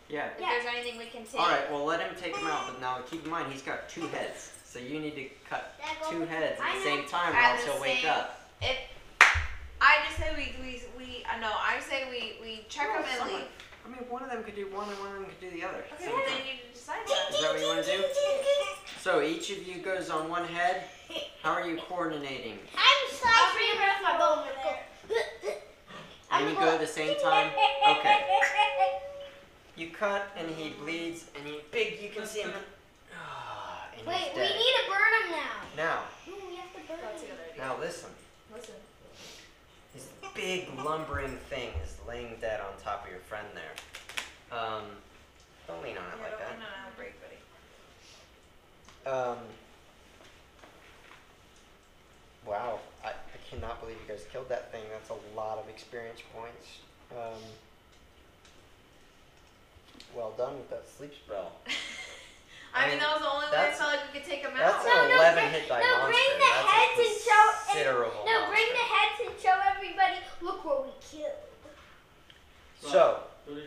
Yeah. If there's anything we can take. All right. Well, let him take him out. But now keep in mind he's got 2 heads, so you need to cut 2 heads at the same time, or At else the he'll wake same- up. If I just say no, I say we check Well, him and someone- leave. I mean, one of them could do one, and one of them could do the other. Okay, Same well, time. then you need to decide that. Is that what you want to do? So each of you goes on one head. How are you coordinating? I'm slicing across my bone. And you go at the same time? Okay. You cut and he bleeds and you you can see him. And Wait, he's we dead. need to burn him now. Now, No, we have to burn That's a him. good idea. now listen. Listen. This big lumbering thing is laying dead on top of your friend there. Don't lean on it Yeah, like don't that. lean on it, break, buddy. Wow, I cannot believe you guys killed that thing. That's a lot of experience points. Well done with that sleep spell. I mean, mean, that was the only way I that's- felt like we could take him That's out. an 11 hit die no, monster. bring the That's heads a and show. considerable No, bring monster. the heads and show everybody. Look what we killed. So, Go to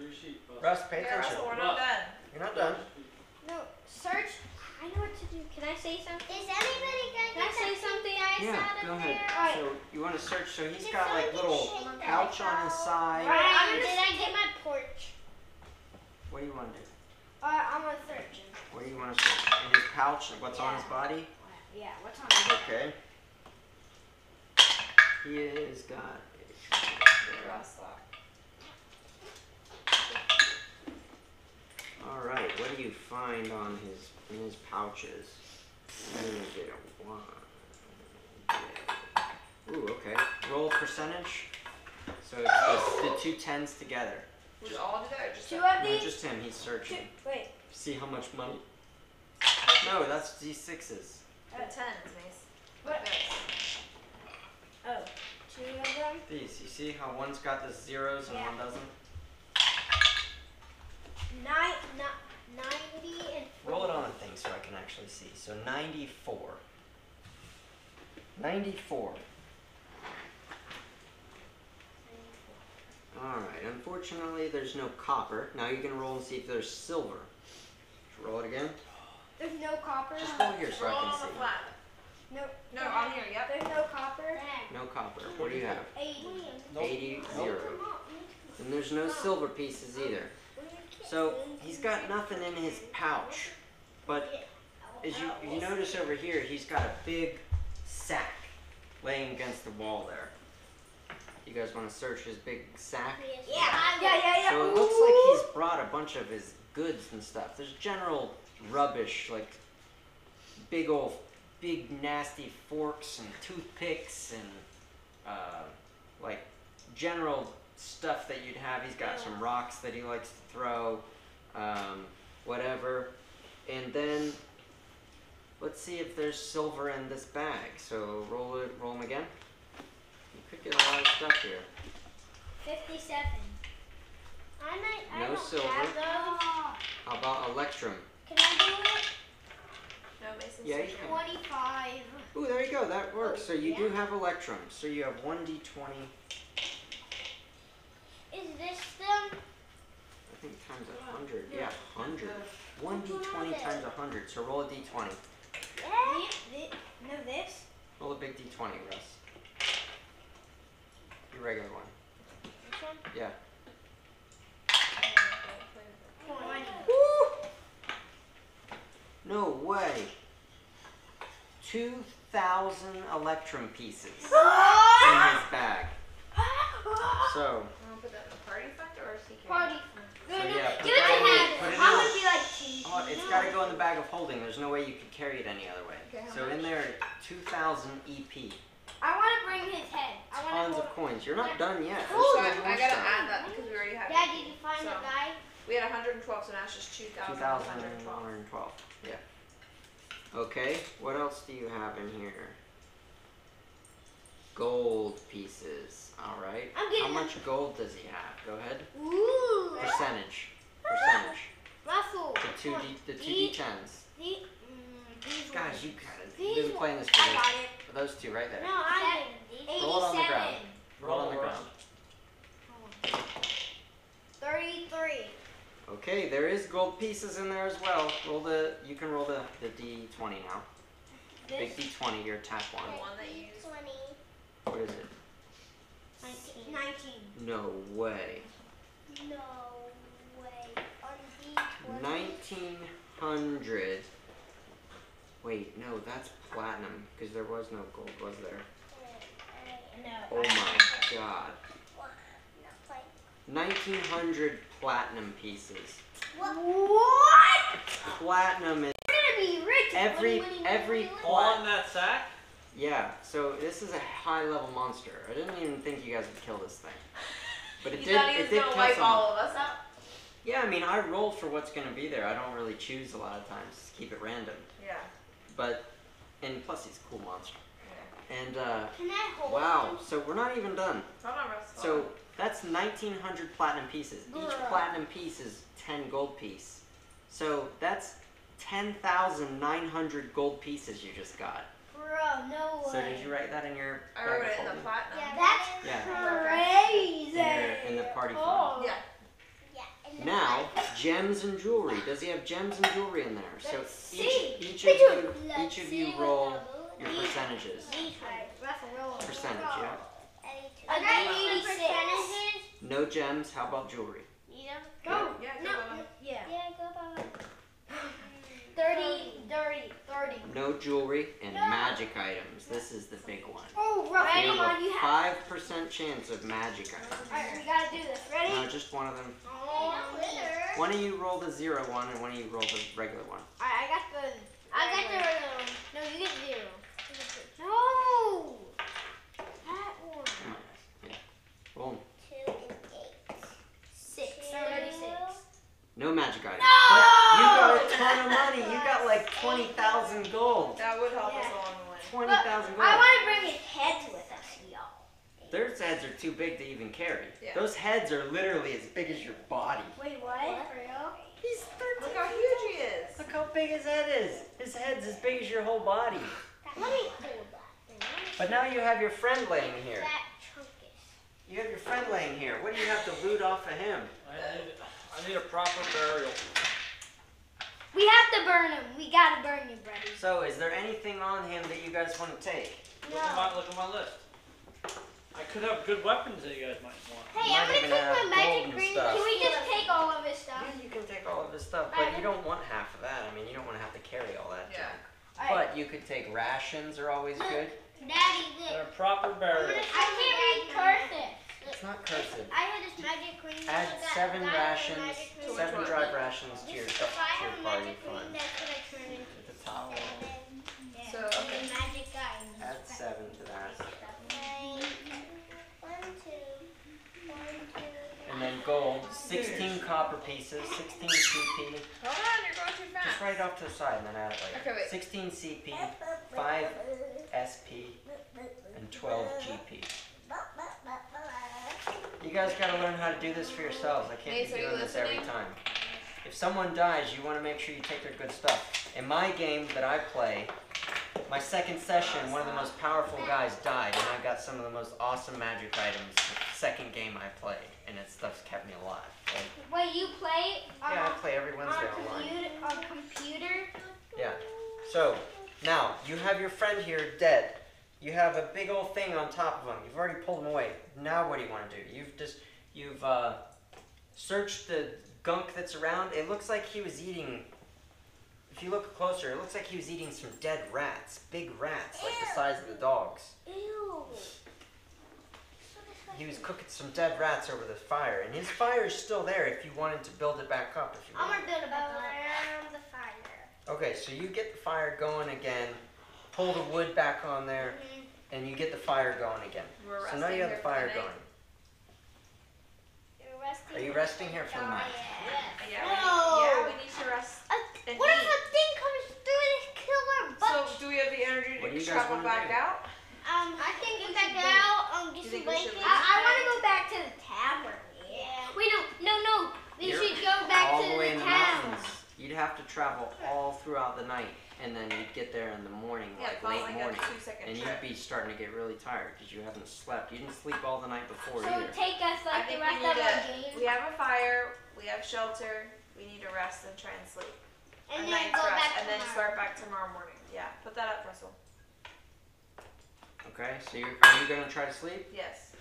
your seat. Russ. Russ, pay Yeah, attention. Russell, we're not done. You're not done. No, search. I know what to do. Can I say something? Is anybody Can I gonna say something? I Yeah, saw go them ahead. there. Alright. So, you want to search. So, he's Did got like somebody little shake pouch that on his out? side. Ryan, did I get my porch? What do you want to do? I'm gonna search him. What do you want to search? In his pouch? What's on his body? Yeah, what's on his Okay. He has got. Russell. All right. What do you find on in his pouches? I'm gonna get a 1. Ooh, okay. Roll percentage. So it's the 2 10s together. We all do that or just Two that? of No, these? just him. He's searching. Wait. See how much money. No, that's D6s. Tens, Mace. What? Like this. Oh, 2 of them. These. You see how one's got the zeros and Yeah. one doesn't? 90 and Roll it on a thing so I can actually see. So 94. 94. Alright, unfortunately there's no copper. Now you can roll and see if there's silver. Roll it again. There's no copper. Just roll here so Roll I on the can see. flat. No. No, on here, yep. There's no copper. No copper. What do you have? 80. 80, 0. And there's no silver pieces either. So he's got nothing in his pouch. But as you notice over here, he's got a big sack laying against the wall there. You guys want to search his big sack? Yeah. So it looks like he's brought a bunch of his goods and stuff. There's general rubbish, like big nasty forks and toothpicks and like general stuff that you'd have. He's got some rocks that he likes to throw, whatever. And then let's see if there's silver in this bag. So roll them again. You could get a lot of stuff here. 57. I No don't silver. have those. How about electrum? Can I do it? No, Mason's Yeah, you searching. can. 25. Ooh, there you go. That works. So you Yeah. do have electrum. So you have 1d20. Is this them? I think times 100. Yeah, 100. 1d20 times 100. So roll a d20. No, this? Roll a big d20, Russ. Your regular one. This one? Yeah. 20. No way. 2,000 electrum pieces in his bag. So, Want to put that in the party fund or is he Party. carrying it? yeah, put Give it that to in the- him. put it I in would the- be like, oh, it's got to go in the bag of holding. There's no way you could carry it any other way. Okay, how So in much? there, 2,000 EP. I want to bring his head. I want Tons to of coins. You're not done yet. Hold There's So still more I gotta stuff. add that because we already had. Dad, did you find So- the guy? We had 112, so now it's just 2,112. 2,112. Yeah. Okay. What else do you have in here? Gold pieces. All right. I'm getting How much gold does he have? Go ahead. Ooh. Percentage. Russell. The 2d10s. These Guys, you got it. These You've been playing this for, I got it. for those two right there. No, I didn't. Roll it on the 87. ground. Roll on the ground. 33. Okay, there is gold pieces in there as well. You can roll the d20 now. Big This? d20, your attack The one. one that you used. 20. What is it? 19. No way. No way. On D20. 1900. Wait, no, that's platinum, because there was no gold, was there? No. Oh my god. 1900 platinum pieces. What? Platinum is We're gonna be rich. every On that sack? Yeah, so this is a high level monster. I didn't even think you guys would kill this thing. But it You did thought he it was did gonna kill wipe someone. all of us out? Yeah, I mean I roll for what's gonna be there. I don't really choose a lot of times. Just keep it random. Yeah. But and plus he's a cool monster. And Can I hold wow, him? so we're not even done. Hold on, Russ. hold So on. that's 1900 platinum pieces. Each Bruh. platinum piece is 10 gold piece. So that's 10,900 gold pieces you just got. Bro, no way. So did you write that in your I bag wrote of it in the holding? platinum. That's Yeah. crazy. In the party fund. Oh. Yeah. Yeah. And Now, gems and jewelry. Does he have gems and jewelry in there? So Let's see. each They do. each of you roll your percentages. Russell, Percentage, yeah. I got 86. No gems. How about jewelry? Go. Yeah, go No, Bubba. yeah. Yeah, go Baba. 30. No jewelry and magic items. This is the big one. Oh, Russell, You come on, you have have. a 5% chance of magic items. Alright, we gotta do this. Ready? No, just one of them. Oh, One of you roll the 0 one, and one of you roll the regular one. I got the regular one. No, you get 0. No! That one. Come on, guys. Yeah. Roll 'em. 2 and 8. 6. 36. No magic items. No! But you got a ton of money. You got like 20,000 gold. That would help us Yeah. along the way. 20,000 gold. I want to bring his heads with us, y'all. Their heads are too big to even carry. Yeah. Those heads are literally as big as your body. Wait, what? For real? He's 13. Look how huge he is. Look how big his head is. His head's as big as your whole body. Let me hold that thing. But now you have your friend laying here. That chunkus. You have your friend laying here. What do you have to loot off of him? I need a proper burial. We have to burn him. We gotta burn him, buddy. So, is there anything on him that you guys want to take? Look at my list. I could have good weapons that you guys might want. Hey, You I'm might gonna even take have my magic golden ring. stuff. Can we just take all of his stuff? Yeah, you can take all of his stuff, but you don't want half of that. I mean, you don't want to have to carry all that Yeah. junk. Alright. But you could take rations are always good. Daddy, And a proper burial. I can't read cursive. It's not cursive. I had this magic ring. Add 7 rations, To 7 which dried one? rations to your If I have a party magic ring, fund. that's what I turn into. At the top. copper pieces, 16 CP. Hold on, you're going too fast. Just write it off to the side and then add it later. Okay, wait. 16 CP, 5 SP, and 12 GP. You guys gotta learn how to do this for yourselves. I can't Nate, be are you doing this every listening? time. If someone dies, you want to make sure you take their good stuff. In my game that I play, my second session, one of the most powerful guys died, and I got some of the most awesome magic items the second game I played, and it stuff's kept me alive. Like, Wait, you play yeah, I play every Wednesday online. on computer? Yeah. So, now, you have your friend here dead. You have a big old thing on top of him. You've already pulled him away. Now what do you want to do? You've searched the gunk that's around. It looks like he was eating, if you look closer, it looks like he was eating some dead rats. Big rats, like the size of the dogs. Ew. He was cooking some dead rats over the fire, and his fire is still there if you wanted to build it back up. If you I'm want. gonna build it back around the fire. Okay, so you get the fire going again, pull the wood back on there, and you get the fire going again. We're So now you have the resting fire here for the going. You're resting. Are you resting here for the night? Yeah, No. we need to rest and What if eat. a thing comes through and kill our butts? So, do we have the energy What do to you guys travel wanna back do? out? I think we back should out, get You some think we should blankets. leave? I want to go back to the tavern. Yeah. Wait, no. We You're should go back all to the way the in the tavern. mountains. You'd have to travel all throughout the night, and then you'd get there in the morning, Yeah, like it's not late like morning, a 2-second and trip. you'd be starting to get really tired because you haven't slept. You didn't sleep all the night before So either. it'll take us I like the think rest we of need our to. game. We have a fire. We have shelter. We need to rest and try and sleep. And A then night's go rest, back and then tomorrow. start back tomorrow morning. Yeah, put that up, Russell. Okay, so are you going to try to sleep? Yes.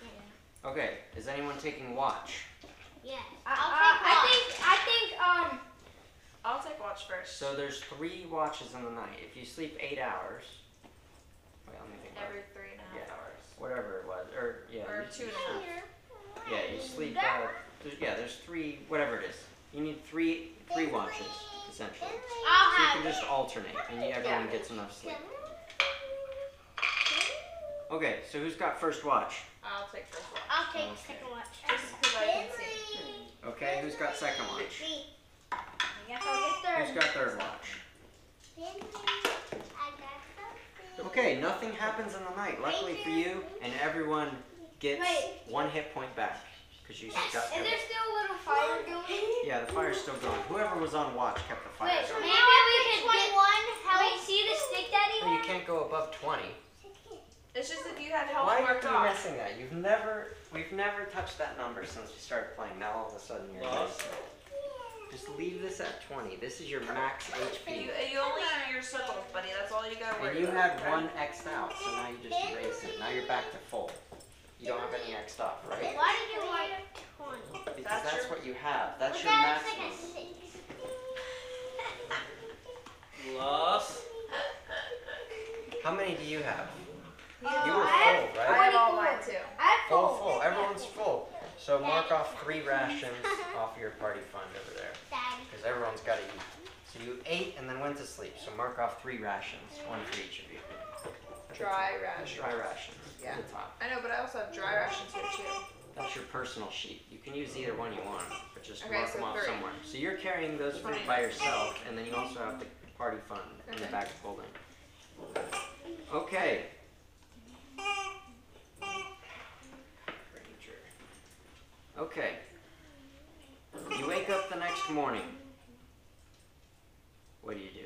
Okay, is anyone taking watch? Yes. I'll I think I'll take watch first. So there's 3 watches in the night. If you sleep 8 hours, wait, let me think about Every it. 3.5 Yeah. hours. Whatever it was, or yeah, Or you 2.5. Yeah, you sleep. There's 3, whatever it is. You need 3 watches essentially. I'll So you have can just alternate, and everyone gets enough sleep. Okay, so who's got first watch? I'll take first watch. I'll take Okay. second watch. Just because I can see. Okay, who's got second watch? I guess I'll get Who's third. got third watch? Okay, nothing happens in the night. Luckily for you, and everyone gets Wait. 1 hit point back because you got Is through there it. still a little fire going? Yeah, the fire's still going. Whoever was on watch kept the fire Wait, going. maybe we could 21 Wait, see the stick daddy Well, you one? can't go above 20. It's just if you had health Why are marked you off. missing that? We've never touched that number since we started playing. Now all of a sudden you're Lost. Just leave this at 20. This is your max HP. You only need your circles, buddy. That's all you gotta worry And you about. had 1 X'd out, so now you just erase it. Now you're back to full. You don't have any X'd off, right? Why did you want 20? Because That's that's your- what you have. That's But your that looks maximum. like a 6. Lost. How many do you have? Yeah. You were I have full, I right? have all mine too. I have Full, full. Everyone's full. So mark off 3 rations off your party fund over there. Because everyone's got to eat. So you ate and then went to sleep. So mark off 3 rations, 1 for each of you. Dry rations. Dry rations. Yeah. At the top. I know, but I also have dry rations here too. That's your personal sheet. You can use either one you want, but just Okay, mark so them off 3. somewhere. So you're carrying those food by yourself, and then you also have the party fund in the Okay. back folding. Okay. Okay. You wake up the next morning. What do you do?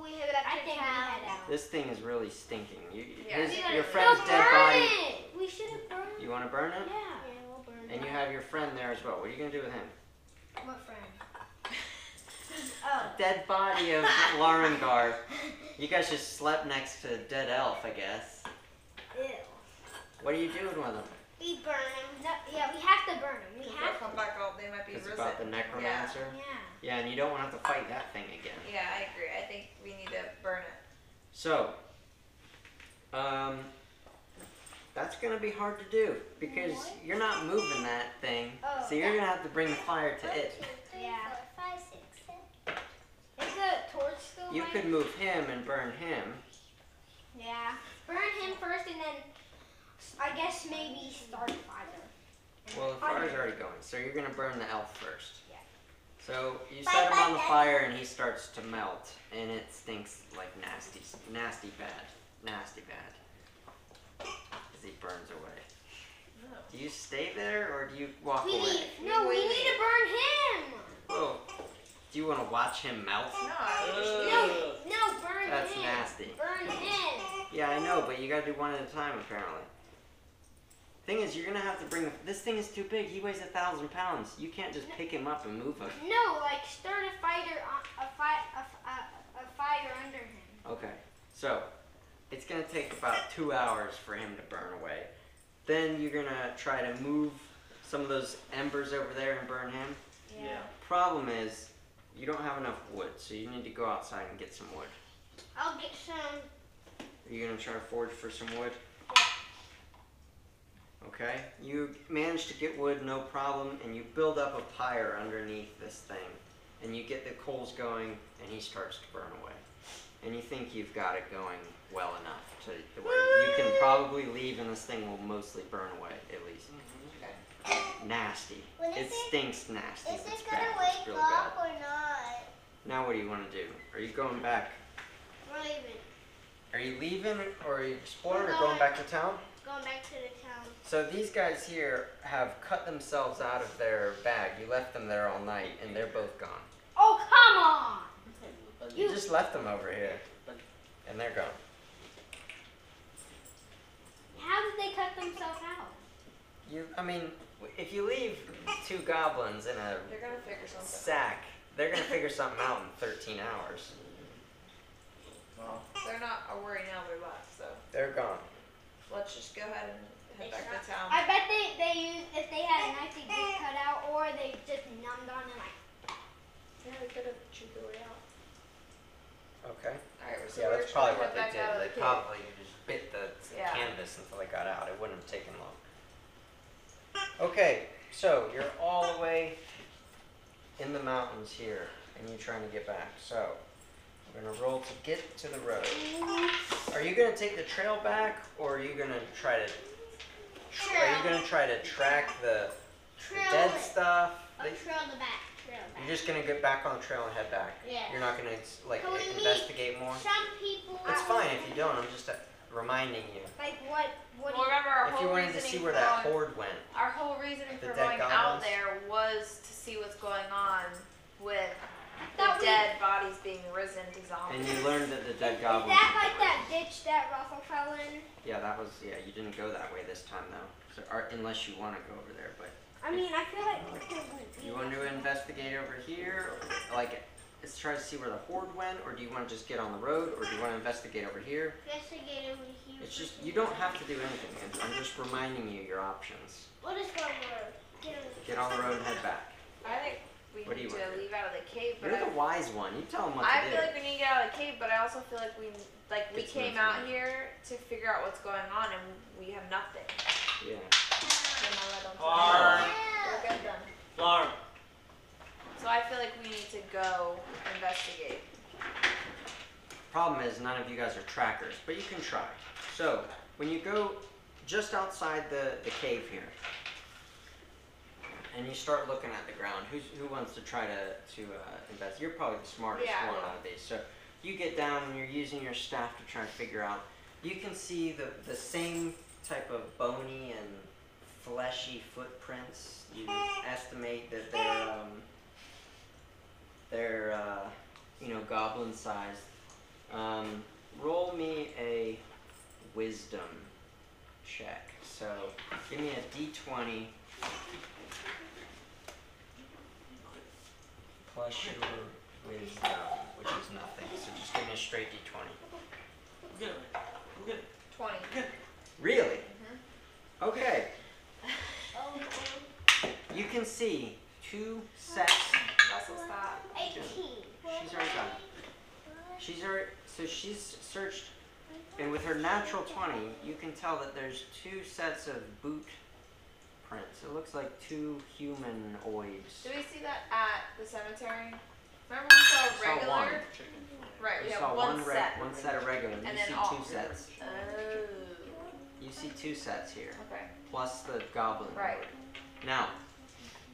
We head up to town. This thing is really stinking. Yeah. Your friend's dead body. We should have burned it. You want to burn it? Yeah. Yeah, we'll burn it. And you have your friend there as well. What are you going to do with him? What friend? Oh. Dead body of Larengar. You guys just slept next to a dead elf, I guess. Ew. What are you doing with him? We burn him. No, yeah, we have to burn him. We If have they'll come back out, they might be It's risen. about the Necromancer. Yeah. Yeah, and you don't want to have to fight that thing again. Yeah, I agree. I think we need to burn it. So, that's going to be hard to do because you're not moving that thing. Oh. So you're going to have to bring the fire to it. Yeah. Is the torch still You light? could move him and burn him. Yeah. Burn him first and then I guess maybe start a fire. Well, the fire's already going, so you're gonna burn the elf first. Yeah. So you set him on the fire and he starts to melt, and it stinks like nasty bad. As he burns away. No. Do you stay there or do you walk away? No, we need to burn him. Oh, do you want to watch him melt? No, I would just No, burn That's him. nasty. Burn him. Yeah, I know, but you gotta do one at a time apparently. Thing is, you're gonna have to bring this thing is too big. He weighs 1,000 pounds. You can't just pick him up and move him. No, like start a fire under him. Okay, so it's gonna take about 2 hours for him to burn away. Then you're gonna try to move some of those embers over there and burn him. Yeah. Problem is, you don't have enough wood, so you need to go outside and get some wood. I'll get some. Are you gonna try to forge for some wood? Okay, you manage to get wood, no problem, and you build up a pyre underneath this thing, and you get the coals going, and he starts to burn away. And you think you've got it going well enough to where you can probably leave, and this thing will mostly burn away, at least. Nasty. It stinks nasty. Is It's it gonna bad. It's wake real up bad. or not? Now what do you want to do? Are you going back? We're leaving. Are you leaving, or are you exploring, We're or going going. back to town? Going back to the town. So these guys here have cut themselves out of their bag. You left them there all night, and they're both gone. Oh, come on! You just left them over here, and they're gone. How did they cut themselves out? I mean, if you leave 2 goblins in a They're gonna figure something. sack, they're gonna figure something out in 13 hours. Well, they're not a worry now. They're left, so They're gone. let's just go ahead and head back to town. I bet they used, if they had a knife, they just cut out, or they just numbed on it like. Yeah, they could have chewed their way out. Okay. All right, so Yeah, we're that's just probably gonna what head they back out of did. the They cave. probably just bit the Yeah. canvas until they got out. It wouldn't have taken long. Okay, so you're all the way in the mountains here, and you're trying to get back. So we're gonna roll to get to the road. Are you gonna take the trail back, or are you gonna try to? Are you gonna try to track the dead stuff? Trail the back. You're just gonna get back on the trail and head back. Yeah. You're not gonna like Can we meet investigate more. Some people. It's fine if you don't. I'm just reminding you. Like what? What? Well, remember our If you whole wanted to reasoning see where for that going, horde went. our whole reasoning The for dead going out goblins? there was to see what's going on with That the we- dead bodies being risen to And zombies. you learned that the dead Is goblins. that were like that ditch that Russell fell in? Yeah, that was. Yeah, you didn't go that way this time though. So, unless you want to go over there, but I mean, I feel like. you want to investigate over here, like, let's try to see where the horde went, or do you want to just get on the road, or do you want to investigate over here? Investigate over here. It's just you don't have to do anything. I'm just reminding you your options. What is going on? Get on the road and head back. I think we What do need you to want to do? leave out of the cave, but You're the wise one. You tell them what I to feel do. like we need to get out of the cave, but I also feel like we It's came nothing. out here to figure out what's going on, and we have nothing. Yeah. Then I'll let them Arr. We're good then. Alarm. So I feel like we need to go investigate. Problem is, none of you guys are trackers, but you can try. So, when you go just outside the cave here, and you start looking at the ground, who wants to try to invest? You're probably the smartest Yeah, I one will. out of these. So, you get down and you're using your staff to try to figure out. You can see the same type of bony and fleshy footprints. You estimate that they're goblin sized. Roll me a wisdom check. So give me a d20 plus your wisdom, which is nothing. So just give me a straight d20. I'm good. I'm good. 20. Really? Okay. You can see 2 sets. Russell, stop. 18. She's already done. So she's searched, and with her natural 20, you can tell that there's 2 sets of boot prints. It looks like 2 humanoids. Do we see that at the cemetery? Remember we saw You saw regular? one. Right, we You have saw one set. one set of regular. You And then see all. 2 sets. Oh. You see 2 sets here, Okay. plus the goblin. Right. horde. Now,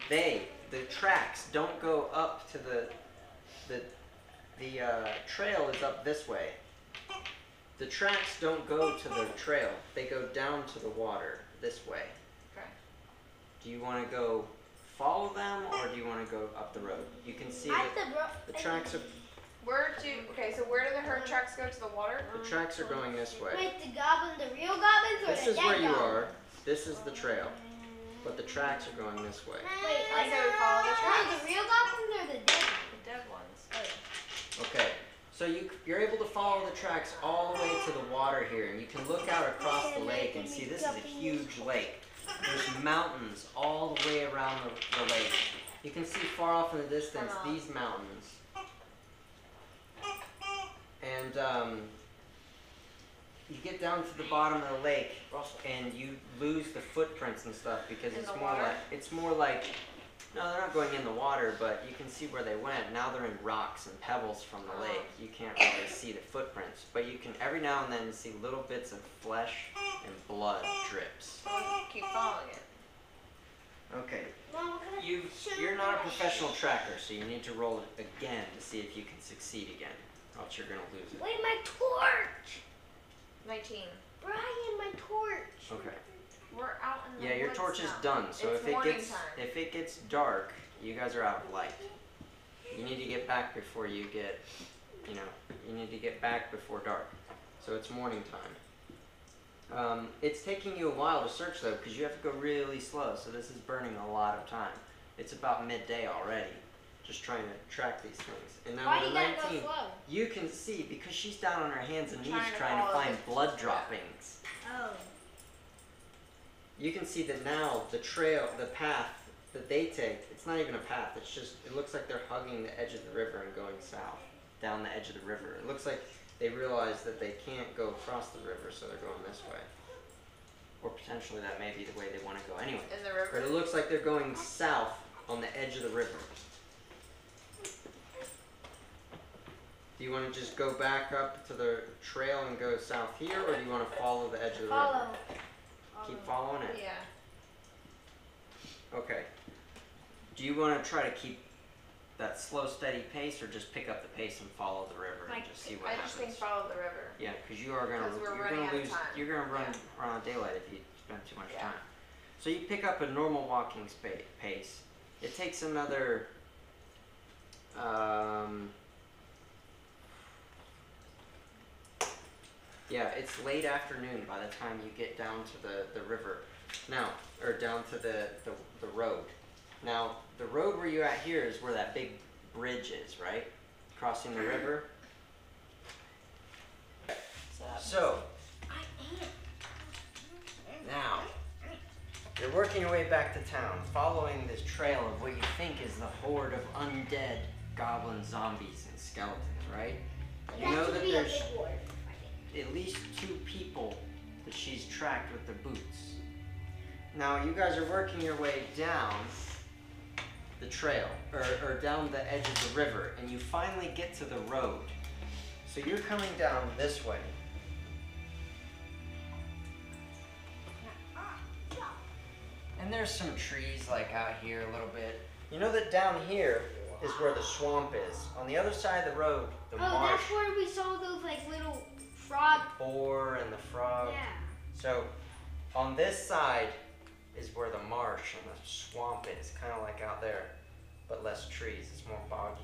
the tracks don't go up to the trail is up this way. The tracks don't go to the trail. They go down to the water this way. Okay. Do you want to go follow them or do you want to go up the road? You can see that the tracks are... Okay, so where do the herd tracks go to the water? The tracks are going this way. Wait, the real goblins or This the is dead where you goblins? are. This is the trail. But the tracks are going this way. Wait, I say we follow the tracks. The real goblins or the dead ones? The dead ones. Oh, yeah. Okay. So you're able to follow the tracks all the way to the water here. And you can look out across the lake and see this is a huge lake. There's mountains all the way around the lake. You can see far off in the distance these mountains. And you get down to the bottom of the lake and you lose the footprints and stuff because it's more like no, they're not going in the water, but you can see where they went. Now they're in rocks and pebbles from the lake. You can't really see the footprints, but you can every now and then see little bits of flesh and blood drips. So we'll keep following it. Okay. Mom, what kind of You're not a professional tracker, so you need to roll it again to see if you can succeed again. Or else you're gonna lose it. Wait, my torch! 19. Brian, my torch! Okay. We're out in the Yeah, your woods torch is now. done. So It's if it gets dark, you guys are out of light. You need to get back before you get, you need to get back before dark. So it's morning time. It's taking you a while to search though, because you have to go really slow. So this is burning a lot of time. It's about midday already, just trying to track these things. And now Why with do a you gotta go 19, slow? you can see because she's down on her hands and knees Trying to trying to follow find the- blood droppings. Oh. You can see that now the trail, the path that they take, it's not even a path, it's just, it looks like they're hugging the edge of the river and going south, down the edge of the river. It looks like they realize that they can't go across the river, so they're going this way. Or potentially that may be the way they want to go anyway. In the river? But it looks like they're going south on the edge of the river. Do you want to just go back up to the trail and go south here, or do you want to follow the edge of the river? Keep following it? Yeah. Okay. Do you want to try to keep that slow, steady pace, or just pick up the pace and follow the river and just see what I happens? just think follow the river. Yeah, because you are gonna Because we're you're running gonna out of lose. time. You're gonna run out of daylight if you spend too much time. So you pick up a normal walking pace. It takes another. Yeah, it's late afternoon by the time you get down to the river. Now, or down to the road. Now, the road where you're at here is where that big bridge is, right? Crossing the river. So, now, you're working your way back to town, following this trail of what you think is the horde of undead goblin zombies and skeletons, right? You know that there's at least 2 people that she's tracked with the boots. Now, you guys are working your way down the trail, or down the edge of the river, and you finally get to the road. So you're coming down this way. And there's some trees like out here a little bit. You know that down here is where the swamp is. On the other side of the road, the marsh. That's where we saw those like little frog. Boar and the frog. Yeah. So on this side is where the marsh and the swamp is, kind of like out there, but less trees. It's more boggy.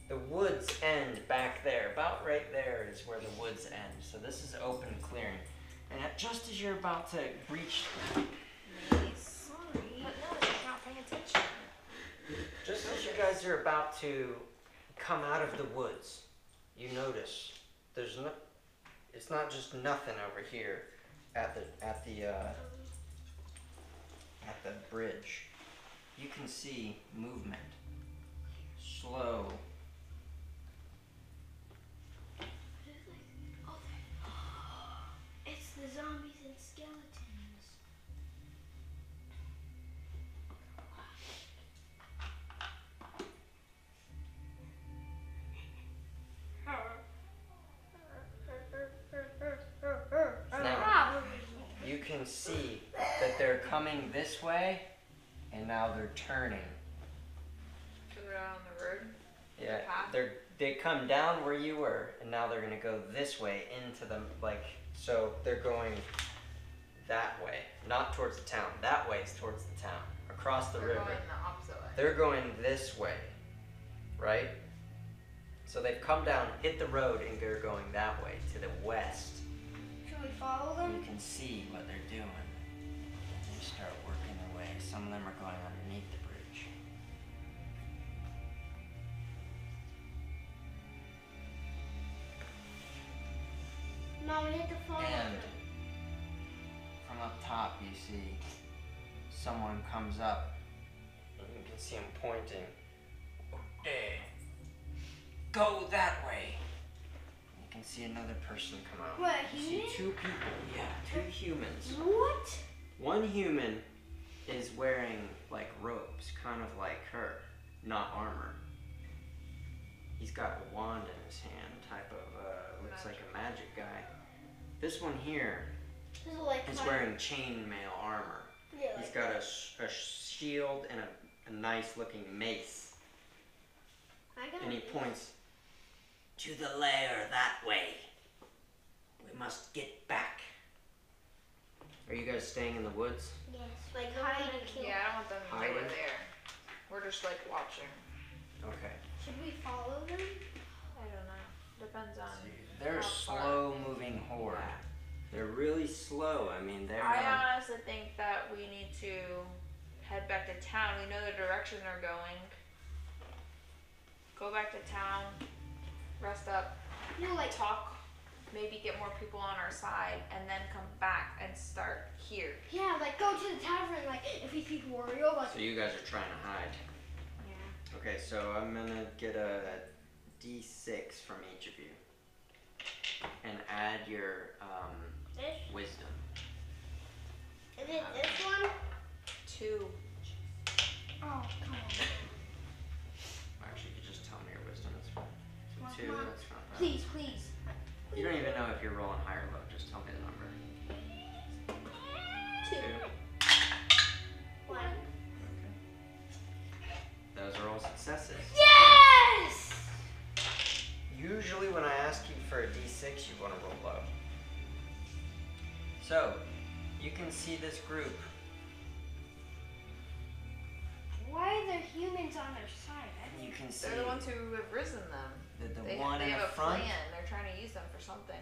The woods end back there, about right there is where the woods end. So this is open clearing. And just as you're about to reach, Sorry. But no, you're not paying attention. just as you guys are about to come out of the woods, you notice there's no, it's not just nothing over here at the bridge. You can see movement. Slow. It's the zombies and skeletons. Now, you can see that they're coming this way, and now they're turning. So they're out on the road? Yeah, Path? they come down where you were, and now they're gonna go this way into the, like, so they're going that way, not towards the town. That way is towards the town, across the river. They're going the opposite way. They're going this way, right? So they've come down, hit the road, and they're going that way to the west. Should we follow them? You can see what they're doing. They start working their way. Some of them are going underneath the bridge. No, we need to follow And them. from up top, you see someone comes up, and you can see him pointing. Okay, go that way. You can see another person come out. What, You human? see two people. Yeah, two humans. What? One human is wearing like robes, kind of like her, not armor. He's got a wand in his hand, type of, looks like a magic guy. This one here This is like is kind wearing chainmail armor. of, yeah, He's like got a shield and a nice looking mace. I got And he points to the lair that way. We must get back. Are you guys staying in the woods? yes, like hide and kill. Yeah, I don't want them to do Hiding? it there. We're just like watching. Okay. Should we follow them? I don't know. Depends on. They're a how far. slow moving horde. They're really slow. I mean, they're I not. honestly think that we need to head back to town. We know the direction they're going. Go back to town, rest up, No, like talk, maybe get more people on our side, and then come back and start here. yeah, like go to the tavern. Like if these people were real, like So you guys are trying to hide. Yeah. Okay, so I'm gonna get a D6 from each of you, and add your This? wisdom. Is it this one? 2. oh come on, Actually, you could just tell me your wisdom. It's fine. So Come on, 2. come on. That's not bad. please, please. You don't even know if you're rolling high or low. Just tell me the number. 2. 1. Those are all successes. Yes. Usually when I ask you for a D6, you want to roll low. So, you can see this group. Why are there humans on their side? I You can see They're the ones who have risen them. the They, one they in have the a front. plan. They're trying to use them for something.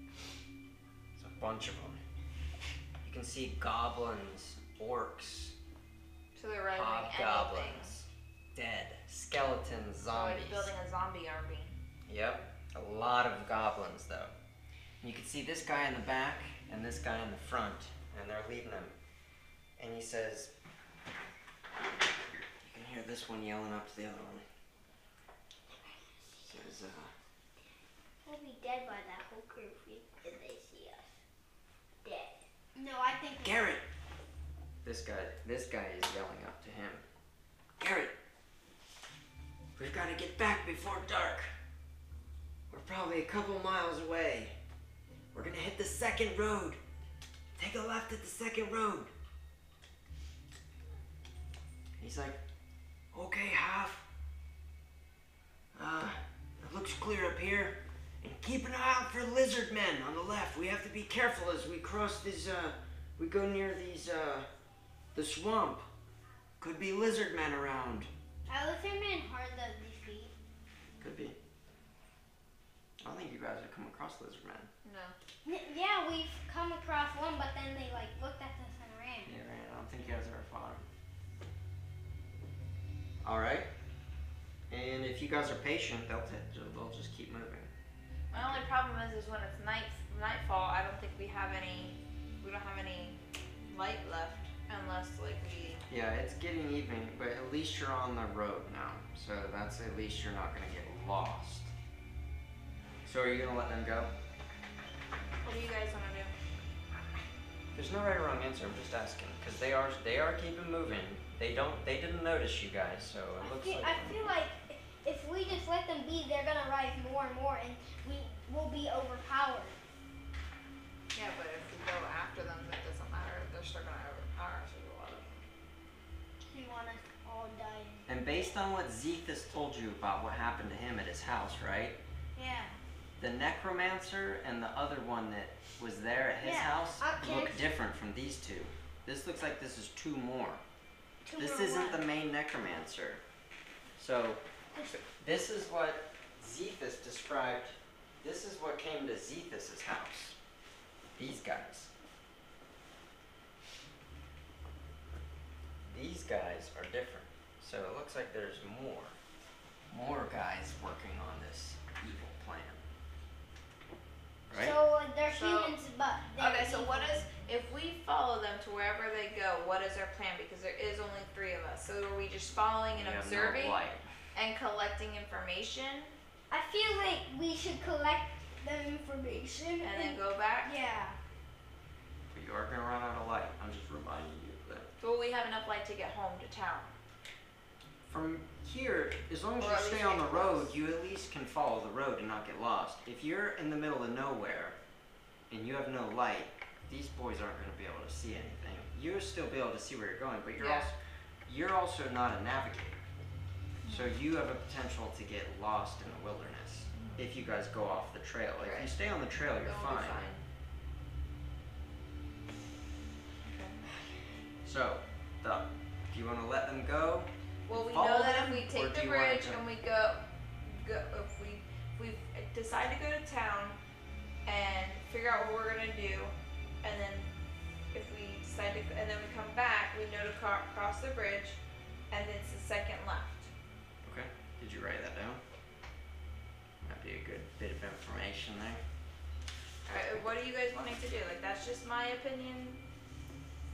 There's a bunch of them. You can see goblins, orcs, So they're running anything. hobgoblins, dead, skeletons, So like zombies. building a zombie army. Yep, a lot of goblins though. And you can see this guy in the back and this guy in the front, and they're leading them. And he says, you can hear this one yelling up to the other one. He says, We'll be dead by that whole group if they see us. Dead. No, I think Garrett! This guy is yelling up to him. Garrett! We've got to get back before dark. We're probably a couple miles away. We're gonna hit the second road. Take a left at the second road. He's like, okay, Half. It looks clear up here. And keep an eye out for lizard men on the left. We have to be careful as we cross these, we go near these, the swamp. Could be lizard men around. I look at me hard to defeat. Could be. I don't think you guys have come across lizard men. No. Yeah, we've come across one, but then they like looked at us and ran. Yeah, right. I don't think you guys ever fought them. Alright. And if you guys are patient, they'll just keep moving. My only problem is when it's nightfall. I don't think we don't have any light left unless like we. Yeah, it's getting evening, but at least you're on the road now. So that's at least you're not going to get lost. So are you going to let them go? What do you guys want to do? There's no right or wrong answer. I'm just asking because they are keeping moving. They didn't notice you guys, so it looks like. I feel like if we just let them be, they're gonna rise more and more, and we will be overpowered. Yeah, but if we go after them, that doesn't matter. They're still gonna based on what Zeithus told you about what happened to him at his house, right? Yeah. The Necromancer and the other one that was there at his house look different from these two. This looks like this is two more. This isn't the main Necromancer. So, this is what Zeithus described. This is what came to Zeithus' house. These guys. These guys are different. So it looks like there's more guys working on this evil plan. Right? So they're humans, but they're Okay, so evil. what is, if we follow them to wherever they go, what is our plan? Because there is only 3 of us. So are we just following and We have no observing light. and collecting information I feel like we should collect the information and then go back? Yeah. But you are going to run out of light. I'm just reminding you of that. Will we have enough light to get home to town? From here, as long as Or you at least stay on the get road, close. you at least can follow the road and not get lost. If you're in the middle of nowhere and you have no light, these boys aren't going to be able to see anything. You'll still be able to see where you're going, but you're also not a navigator. So you have a potential to get lost in the wilderness if you guys go off the trail. If you Right. stay on the trail, you're Then we'll be fine. Okay. So, do you want to let them go? Well, we Follow know that if them, we or take do the you wanna bridge go- and we go if we decide to go to town and figure out what we're gonna do, and then if we decide to, and then we come back, we know to cross the bridge, and it's the second left. Okay. Did you write that down? Might be a good bit of information there. All right, what are you guys wanting to do? Like, that's just my opinion.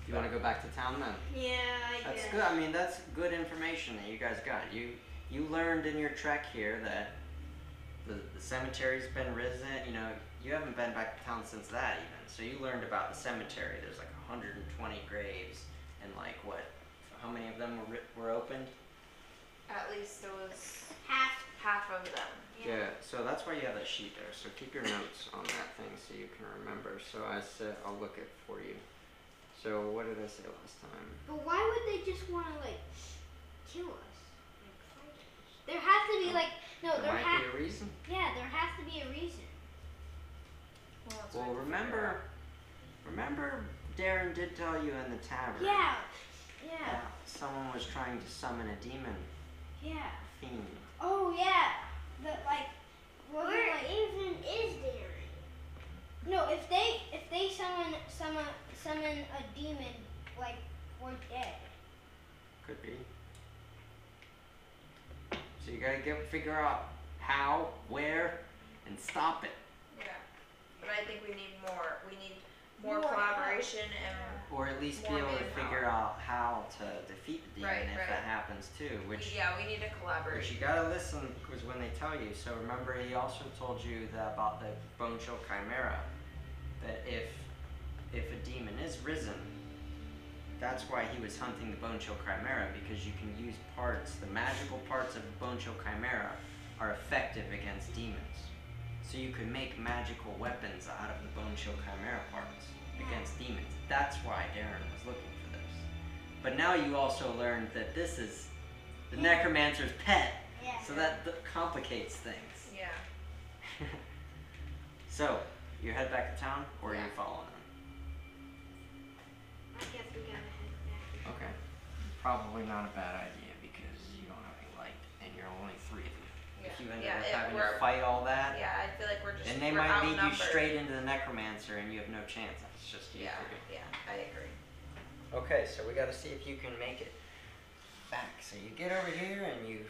Do you want to go back to town then? Yeah, I That's guess. good. I mean, that's good information that you guys got. You learned in your trek here that the cemetery's been risen. You know, you haven't been back to town since that even. So you learned about the cemetery. There's like 120 graves, and like what? How many of them were opened? At least there was Half. of them. Yeah. So that's why you have that sheet there. So keep your notes on that thing so you can remember. So I said I'll look it for you. So what did I say last time? But why would they just want to like kill us? Like fight us? There has to be like There might be a reason. Yeah, there has to be a reason. Well, that's Well, what I figured out. remember Darren did tell you in the tavern Yeah. that someone was trying to summon a demon Yeah. fiend. Oh yeah. But like, Where even is Darren? no, if they summon a demon, like we're dead. Could be. So you gotta figure out how, where, and stop it. Yeah, but I think we need more. We need more More collaboration and Or at least be More able to manpower. figure out how to defeat the demon Right, if right. that happens too. Which we need to collaborate. you gotta listen because when they tell you. So remember, he also told you that about the bone chill chimera. That if a demon is risen, that's why he was hunting the bone chill chimera, because you can use parts, the magical parts of the bone chill chimera are effective against demons. So you can make magical weapons out of the bone chill chimera parts against demons. That's why Darren was looking for this. But now you also learned that this is the Necromancer's pet. Yeah. So that complicates things. Yeah. So, you head back to town, or are Yeah. you following them? I guess we gotta head back. Okay. Probably not a bad idea because you don't have any light, and you're only 3 of you. If you end up having to fight all that, Yeah, I feel like we're just. and they we're might lead you outnumbered. straight into the Necromancer, and you have no chance. It's just you Yeah, 3. yeah, I agree. Okay, so we gotta see if you can make it back. So you get over here and you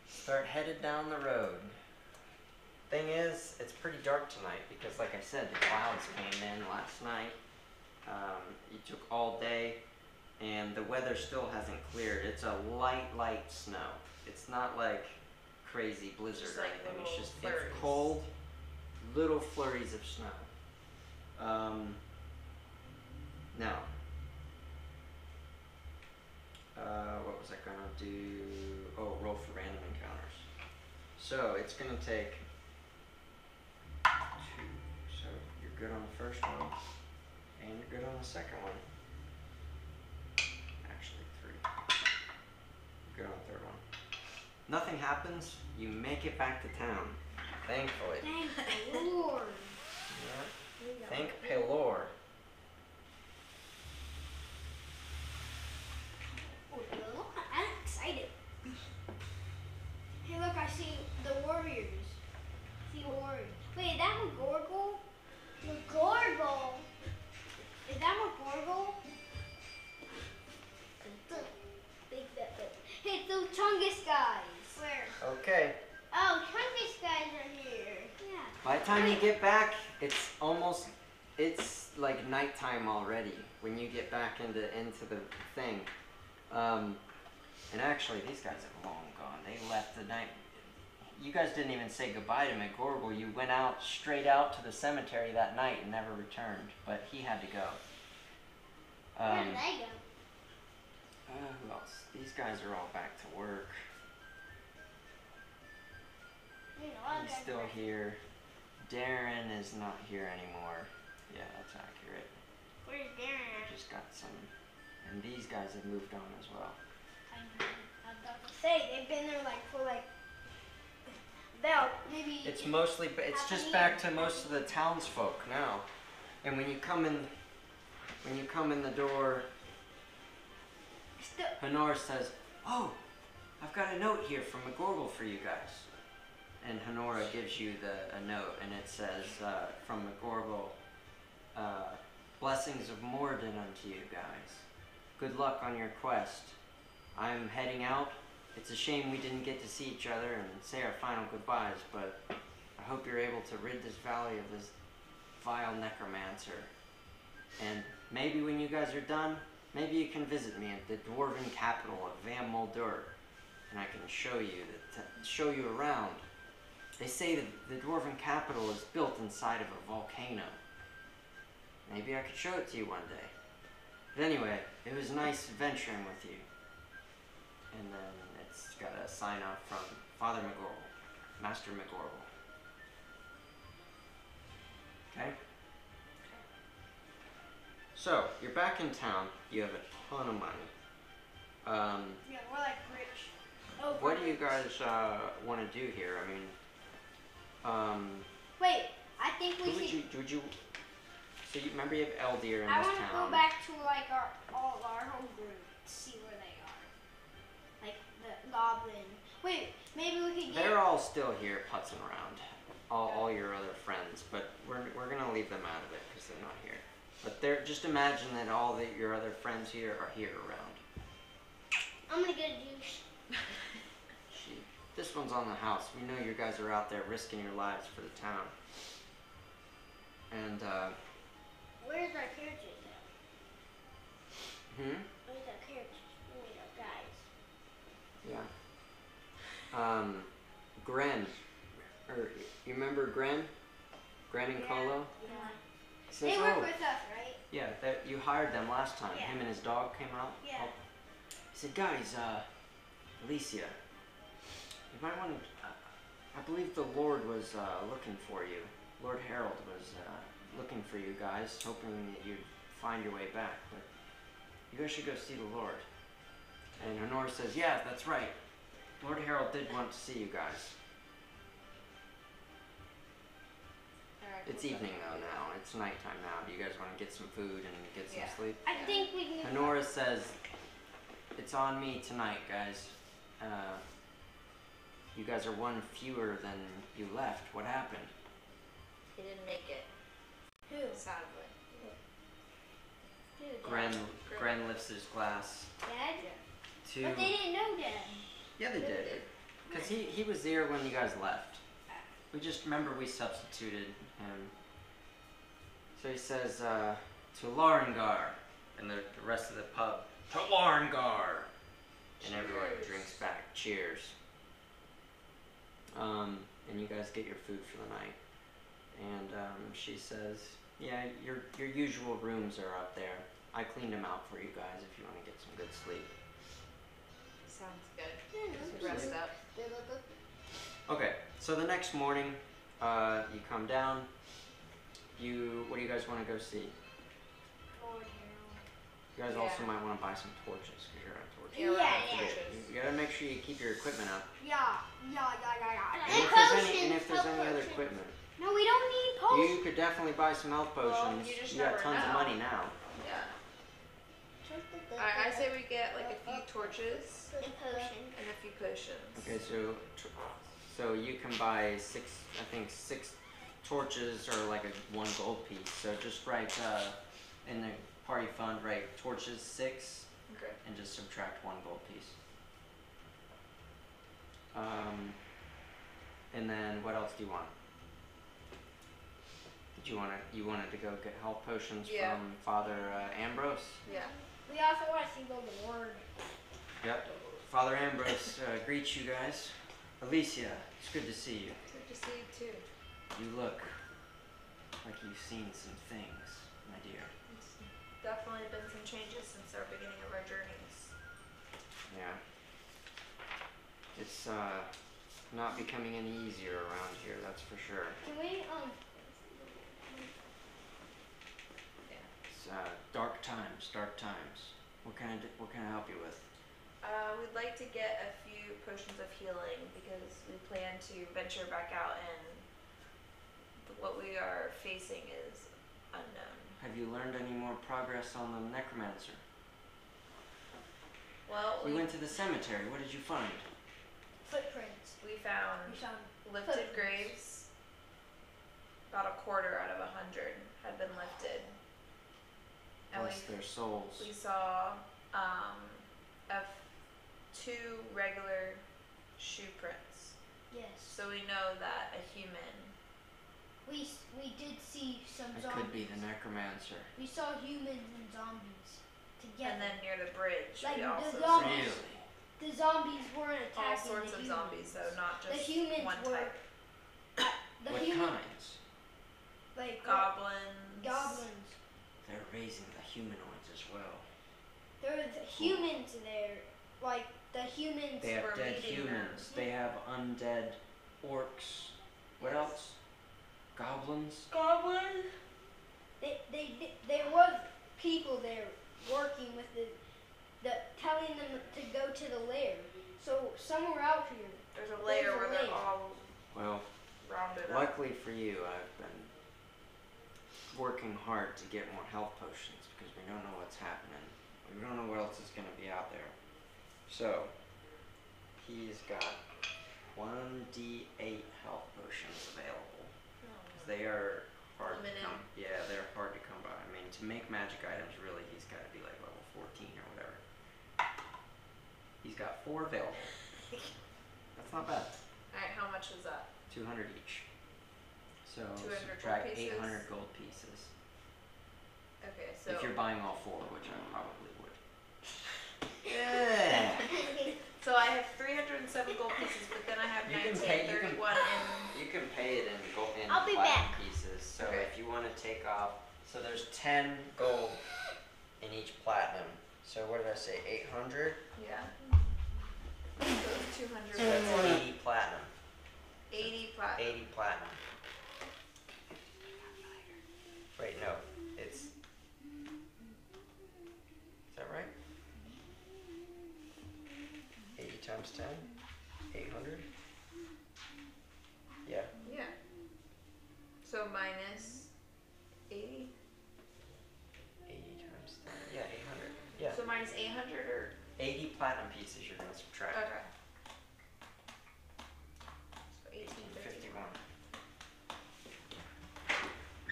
start headed down the road. Thing is, it's pretty dark tonight because, like I said, the clouds came in last night. It took all day, and the weather still hasn't cleared. It's a light snow. It's not like crazy blizzard Just or like anything. little It's just flurries. it's cold, little flurries of snow. Now, what was I gonna do? Oh, roll for random encounters. So it's gonna take 2. So you're good on the first one, and you're good on the second one. Actually 3. You're good on the third one. nothing happens. You make it back to town. Thankfully. Thank the Lord. Yeah. Thank Pelor. Oh, look, I'm excited. Hey, look, I see the warriors. See warriors. Wait, is that McGorgle? McGorgle. Is that McGorgle? Hey, those Chungus guys. Where? Okay. Oh, Chungus guys are here. Yeah. By the time you get back, it's like nighttime already when you get back into the thing. And actually, these guys have long gone. They left the night. You guys didn't even say goodbye to McGorgle. You went out straight out to the cemetery that night and never returned. But he had to go. Where did they go? Who else? These guys are all back to work. You know, I'll He's drive still back. here. Darren is not here anymore. Yeah, that's accurate. Where's Darren? Just got some. And these guys have moved on as well. I was about to say, they've been there like for like about maybe. It's mostly, it's half a just year. back to most of the townsfolk now. And when you come in the door, Still, Honor says, "Oh, I've got a note here from McGorgle for you guys." And Honora gives you a note, and it says, from McGorgle, blessings of Morden unto you guys. Good luck on your quest. I'm heading out. It's a shame we didn't get to see each other and say our final goodbyes, but I hope you're able to rid this valley of this vile necromancer. And maybe when you guys are done, maybe you can visit me at the Dwarven capital of Van Muldur, and I can show you around. They say that the Dwarven capital is built inside of a volcano. Maybe I could show it to you one day. But anyway, it was nice venturing with you. And then it's got a sign off from Father McGorgle, Master McGorgle. Okay? So, you're back in town. You have a ton of money. yeah, we're like rich. Oh, What do you guys want to do here? I mean, Wait, I think we who should. would you? So you remember you have Eldir in I this want to town. go back to like all our home group to see where they are. Like the goblin. Wait, maybe we could get. They're all still here putzing around. All your other friends, but we're gonna leave them out of it because they're not here. But they're just imagine that your other friends here are here around. I'm gonna get a juice. This one's on the house. We know you guys are out there risking your lives for the town. And Where's our characters at? Where's our characters? Where's our guys? Yeah. Gren. You remember Gren? Gren and Colo? Yeah. He says, They work "Oh, with us, right? yeah, you hired them last time. Yeah. Him and his dog came out. Yeah. Oh. He said, guys, Alicia, you might want to, I believe the Lord was looking for you. Lord Harold was looking for you guys, hoping that you'd find your way back, but you guys should go see the Lord." And Honor says, "Yeah, that's right. Lord Harold did want to see you guys." Alright, It's cool. evening though now. It's nighttime now. Do you guys want to get some food and get some Yeah. sleep? I think we can. Honora says, "It's on me tonight, guys. You guys are one fewer than you left. What happened?" He didn't make it. Who? Sadly. Gren lifts his glass Dad? to. But they didn't know Dad. Yeah, they did. Because he was there when you guys left. We just remember we substituted him. So he says, "To Laurengar," and the rest of the pub, "To Laurengar," and everyone drinks back. Cheers. And you guys get your food for the night. And she says, "Yeah, your usual rooms are up there. I cleaned them out for you guys if you want to get some good sleep." Sounds good. Yeah, So rest up. Okay, so the next morning, you come down. What do you guys want to go see? Lord Harold. You guys also might want to buy some torches because you're out of torches. Yeah. You gotta make sure you keep your equipment up. Yeah. And if there's any other equipment. No, we don't need potions. You could definitely buy some health potions. you just got never tons of know. money now. Yeah. I say we get like a few torches And potion. and a few potions. Okay, so you can buy six torches or like a 1 gold piece. So just write in the party fund, write torches 6 Okay. and just subtract 1 gold piece. And then what else do you want? Did you wanted to go get health potions from Father Ambrose? Yeah. We also want to see the Lord. Yep. Father Ambrose greets you guys. Alicia, it's good to see you. Good to see you too. You look like you've seen some things, my dear. It's definitely been some changes since our beginning of our journeys. Yeah. It's not becoming any easier around here, that's for sure. Can we It's dark times, dark times. What can I help you with? We'd like to get a few potions of healing because we plan to venture back out and what we are facing is unknown. Have you learned any more progress on the Necromancer? Well, We went to the cemetery. What did you find? footprints? we found We found lifted footprints. graves. About a quarter out of 100 had been lifted. And Bless their souls. we saw of 2 regular shoe prints. Yes. So we know that a human. We did see some It zombies. could be the Necromancer. We saw humans and zombies together. And then near the bridge, Like we the also zombies. Really? The zombies weren't saw all attacking sorts the of humans. zombies, though, not just The humans one were type. the What human, kinds? like Goblins. goblins. They're raising the humanoids as well. There were the humans there, like the humans. They have We're dead meeting humans. them. They have undead orcs. What else? Goblins? Goblin? There was people there working with the telling them to go to the lair. So somewhere out here. There's a layer There's a where they're layer. all Well, rounded up. luckily for you, I've been working hard to get more health potions because we don't know what's happening. We don't know what else is going to be out there. So, he's got 1d8 health potions available. They are hard to Limited. come. Yeah, they're hard to come by. I mean, to make magic items, really, he's got to be like level 14 or whatever. He's got 4 available. That's not bad. Alright, how much is that? 200 each. So 200 subtract gold pieces? 800 gold pieces. Okay, so. If you're buying all 4, which I probably would. Yeah. So I have 307 gold pieces, but then I have You can pay- you can- 1931 in. You can pay it in gold in I'll be platinum back. pieces. So Okay. if you want to take off, so there's 10 gold in each platinum. So what did I say? 800. Yeah. So it's 200. So that's 80 platinum. 80 platinum. 80 platinum. Wait, no, it's. Is that right? 80 times 10? 800? Yeah. Yeah. So minus 80. 80 times 10. Yeah, 800. Yeah. So minus 800 or. 80 platinum pieces you're going to subtract. Okay. So 1851. 1851.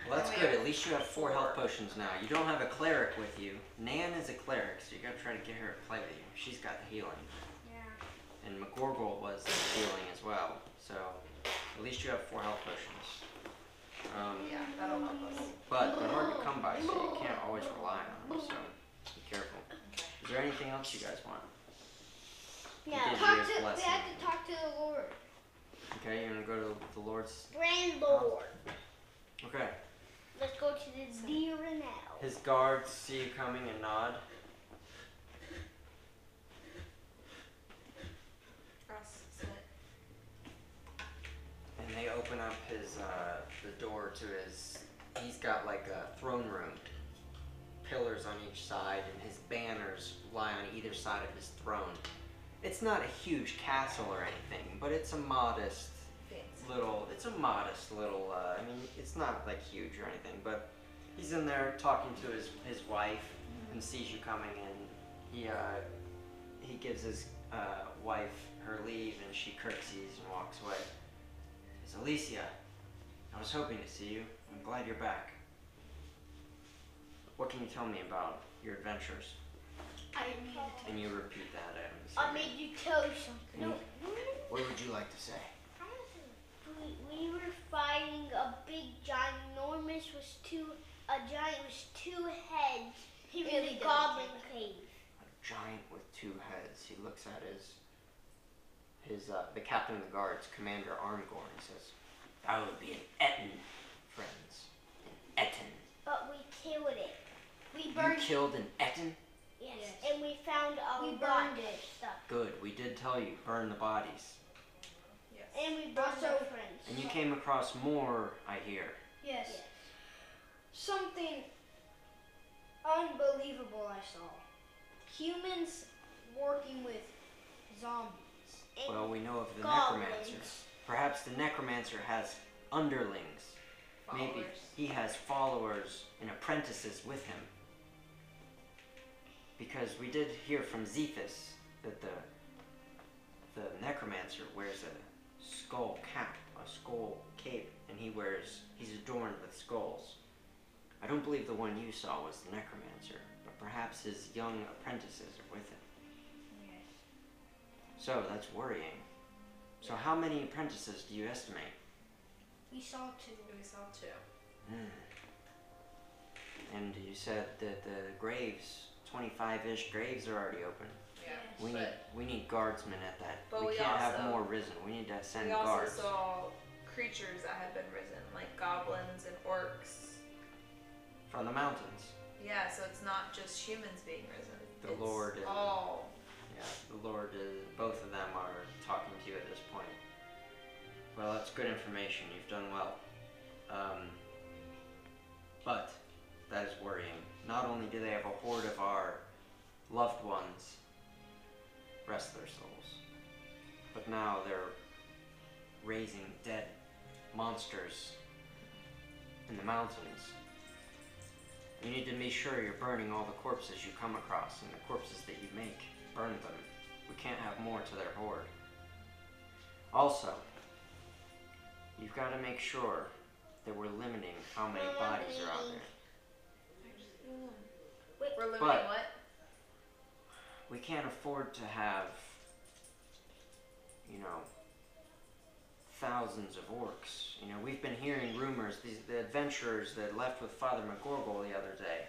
Well, that's And we good. have At least you have 4 health 4. potions now. You don't have a cleric with you. Nan is a cleric, so you gotta try to get her to play with you. She's got the healing. Yeah. And McGorgle was healing as well. So at least you have 4 health potions. Yeah, that'll help us. But they're hard to come by, so you can't always rely on them. So be careful. Okay. Is there anything else you guys want? No. Did Talk you to, we blessing? had to talk to the Lord. Okay, you're gonna go to the Lord's. Grand Lord. Okay. Let's go to the deer now. His guards see you coming and nod. Us, sit. And they open up his the door to his. He's got like a throne room pillars on each side, and his banners lie on either side of his throne. It's not a huge castle or anything, but it's a modest little, I mean, it's not like huge or anything, but he's in there talking to his wife and sees you coming in. He gives his wife her leave, and she curtsies and walks away. It's Alicia. I was hoping to see you. I'm glad you're back. What can you tell me about your adventures? And you repeat that. I made you tell you something. No. What would you like to say? We were fighting a big ginormous a giant with 2 heads in the goblin cave. A giant with 2 heads. He looks at the captain of the guards, Commander Armgorn, and says, "That would be an Ettin, friends. An Ettin." But we killed it. You killed an Ettin? Yes. And we found a lot of stuff. Good. We did tell you, burn the bodies. Yes. And we brought our friends. And you came across more, I hear. Yes. Something unbelievable I saw. Humans working with zombies. Well, we know of the goblins. Necromancer. Perhaps the Necromancer has underlings. Followers. Maybe he has followers and apprentices with him. Because we did hear from Zethus that the Necromancer wears a skull cap, a skull cape, and he's adorned with skulls. I don't believe the one you saw was the Necromancer, but perhaps his young apprentices are with him. Yes. So that's worrying. So how many apprentices do you estimate? We saw 2. We saw 2. And you said that the graves, 25-ish graves, are already open. Yeah. We need guardsmen at that. But we we can't have also- more risen. We need to send We also guards. saw creatures that had been risen, like goblins and orcs. From the mountains. Yeah, so it's not just humans being risen. The It's Lord is- all. Yeah, the Lord is, both of them are talking to you at this point. Well, that's good information. You've done well. But that is worrying. Not only do they have a horde of our loved ones, rest their souls, but now they're raising dead monsters in the mountains. You need to be sure you're burning all the corpses you come across, and the corpses that you make. Burn them. We can't have more to their horde. Also, you've got to make sure that we're limiting how many bodies are out there. We're limiting But- what? We can't afford to have, thousands of orcs. We've been hearing rumors, the adventurers that left with Father McGorgle the other day,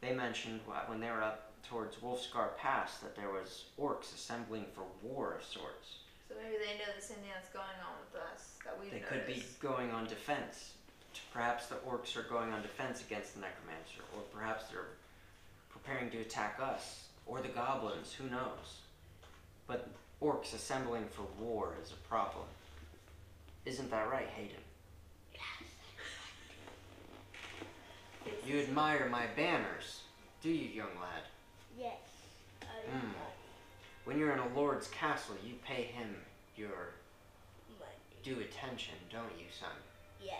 they mentioned when they were up towards Wolfscar Pass that there was orcs assembling for war of sorts. So maybe they know the same thing that's going on with us that we've They noticed. could be going on defense. Perhaps the orcs are going on defense against the Necromancer, or perhaps they're preparing to attack us, or the goblins, who knows. But orcs assembling for war is a problem. Isn't that right, Hayden? You admire my banners, do you, young lad? Yes. When you're in a lord's castle, you pay him your due attention, don't you, son? Yes.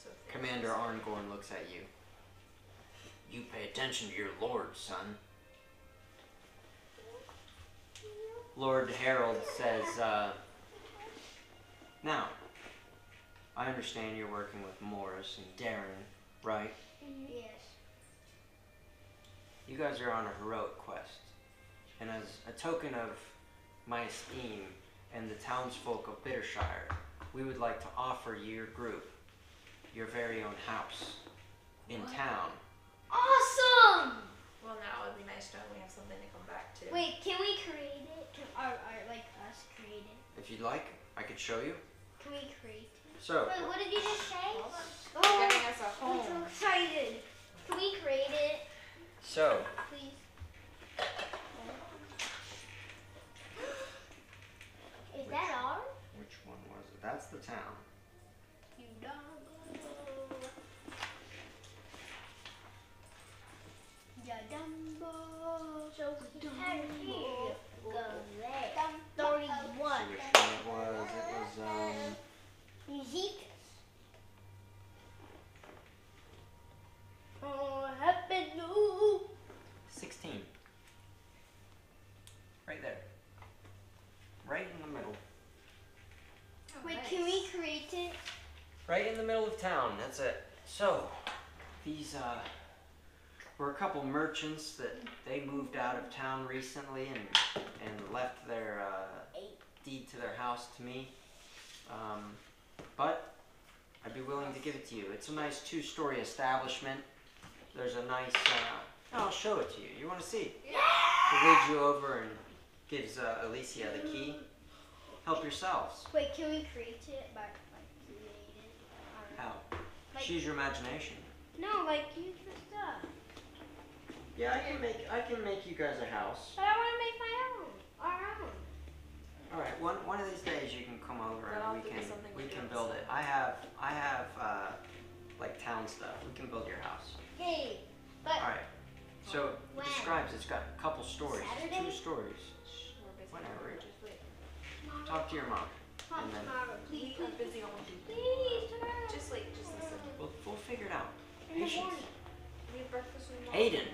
So Commander Arngorn looks at you. You pay attention to your lord, son. Lord Harold says, now, I understand you're working with Morris and Darren, right? Yes. You guys are on a heroic quest. And as a token of my esteem and the townsfolk of Bittershire, we would like to offer your group your very own house in town. Awesome! Well, now it would be nice to know we have something to come back to. Wait, can we create it? Can like us create it? If you'd like, I could show you. Can we create it? So, Wait, what did you just say? Hold on. Oh, They're giving us a I'm home. so excited. Can we create it, so please? Is that ours? which one was it? That's the town. You dog. in the middle of town. That's it. So, these were a couple merchants that they moved out of town recently and left their deed to their house to me. But I'd be willing to give it to you. It's a nice 2-story establishment. There's a nice, I'll show it to you. You want to see? Yeah. He leads you over and gives Alicia the key. Help yourselves. Wait, can we create it by create it? How? Like- Use your imagination. No, like use the stuff. Yeah, I can make you guys a house. But I want to make my own. Our own. All right, one of these days you can come over That'll and have to be something we we can do build it. I have like town stuff. We can build your house. Yay. But All right. So it When? describes. It's got a couple stories. Saturday? 2 stories. We're busy. Whatever. Just wait. tomorrow. Talk to your mom. Mom, and then- tomorrow. We Please, are busy all day. please, tomorrow. Just wait, just listen. We'll figure it out. In the Patience. morning. We have breakfast with Mom. Aiden.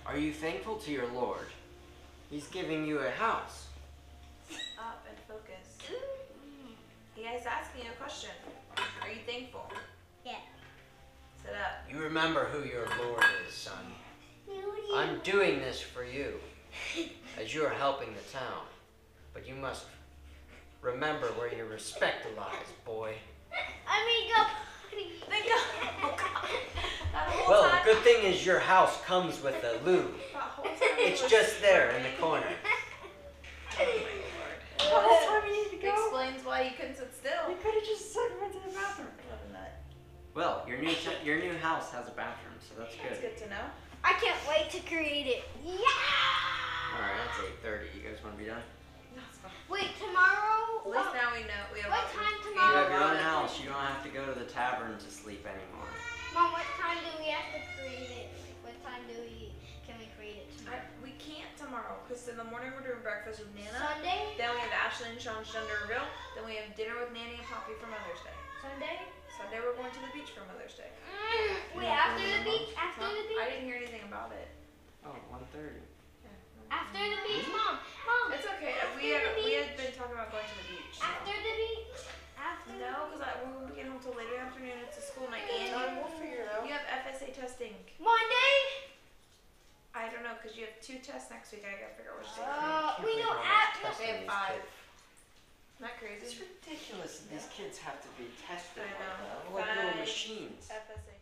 Are you thankful to your Lord? He's giving you a house. Up and focus. He is asking you a question. Are you thankful? Yeah. Sit up. You remember who your Lord is, son. I'm doing this for you, as you are helping the town. But you must remember where your respect lies, boy. I mean, go. Thank God. Oh God. That whole Well, the time. good thing is your house comes with a loo. That whole time he It's was just there in the smirking. corner. Oh my Lord. The whole time you need to go. Explains why you couldn't sit still. You could have just went to the bathroom. What a nut. Well, your new house has a bathroom, so that's That's good. good to know. I can't wait to create it. Yeah. All right, that's 8:30. You guys want to be done? That's fine. Wait, tomorrow. At least now we know. We have What time You tomorrow? have your own house. You don't have to go to the tavern to sleep anymore. Mom, what time do we have to create it? Like, what time can we create it tomorrow? We can't tomorrow because in the morning we're doing breakfast with Nana. Sunday? Then we have Ashley and Sean's gender reveal. Then we have dinner with Nanny and Poppy for Mother's Day. Sunday? Sunday we're going to the beach for Mother's Day. Wait, after the beach? After Huh? the I beach? didn't hear anything about it. Oh, 1:30. After the beach, Mom. Mom. It's okay. After We had the been talking about going to the beach. So. After the beach? After No, because we won't get home till later in the afternoon. It's a school night, and We'll figure it out. you have FSA testing. Monday? I don't know because you have 2 tests next week. I gotta figure out which day. We don't have. They have 5. Isn't that crazy? It's ridiculous that these kids have to be tested I know. like little 5 machines. FSA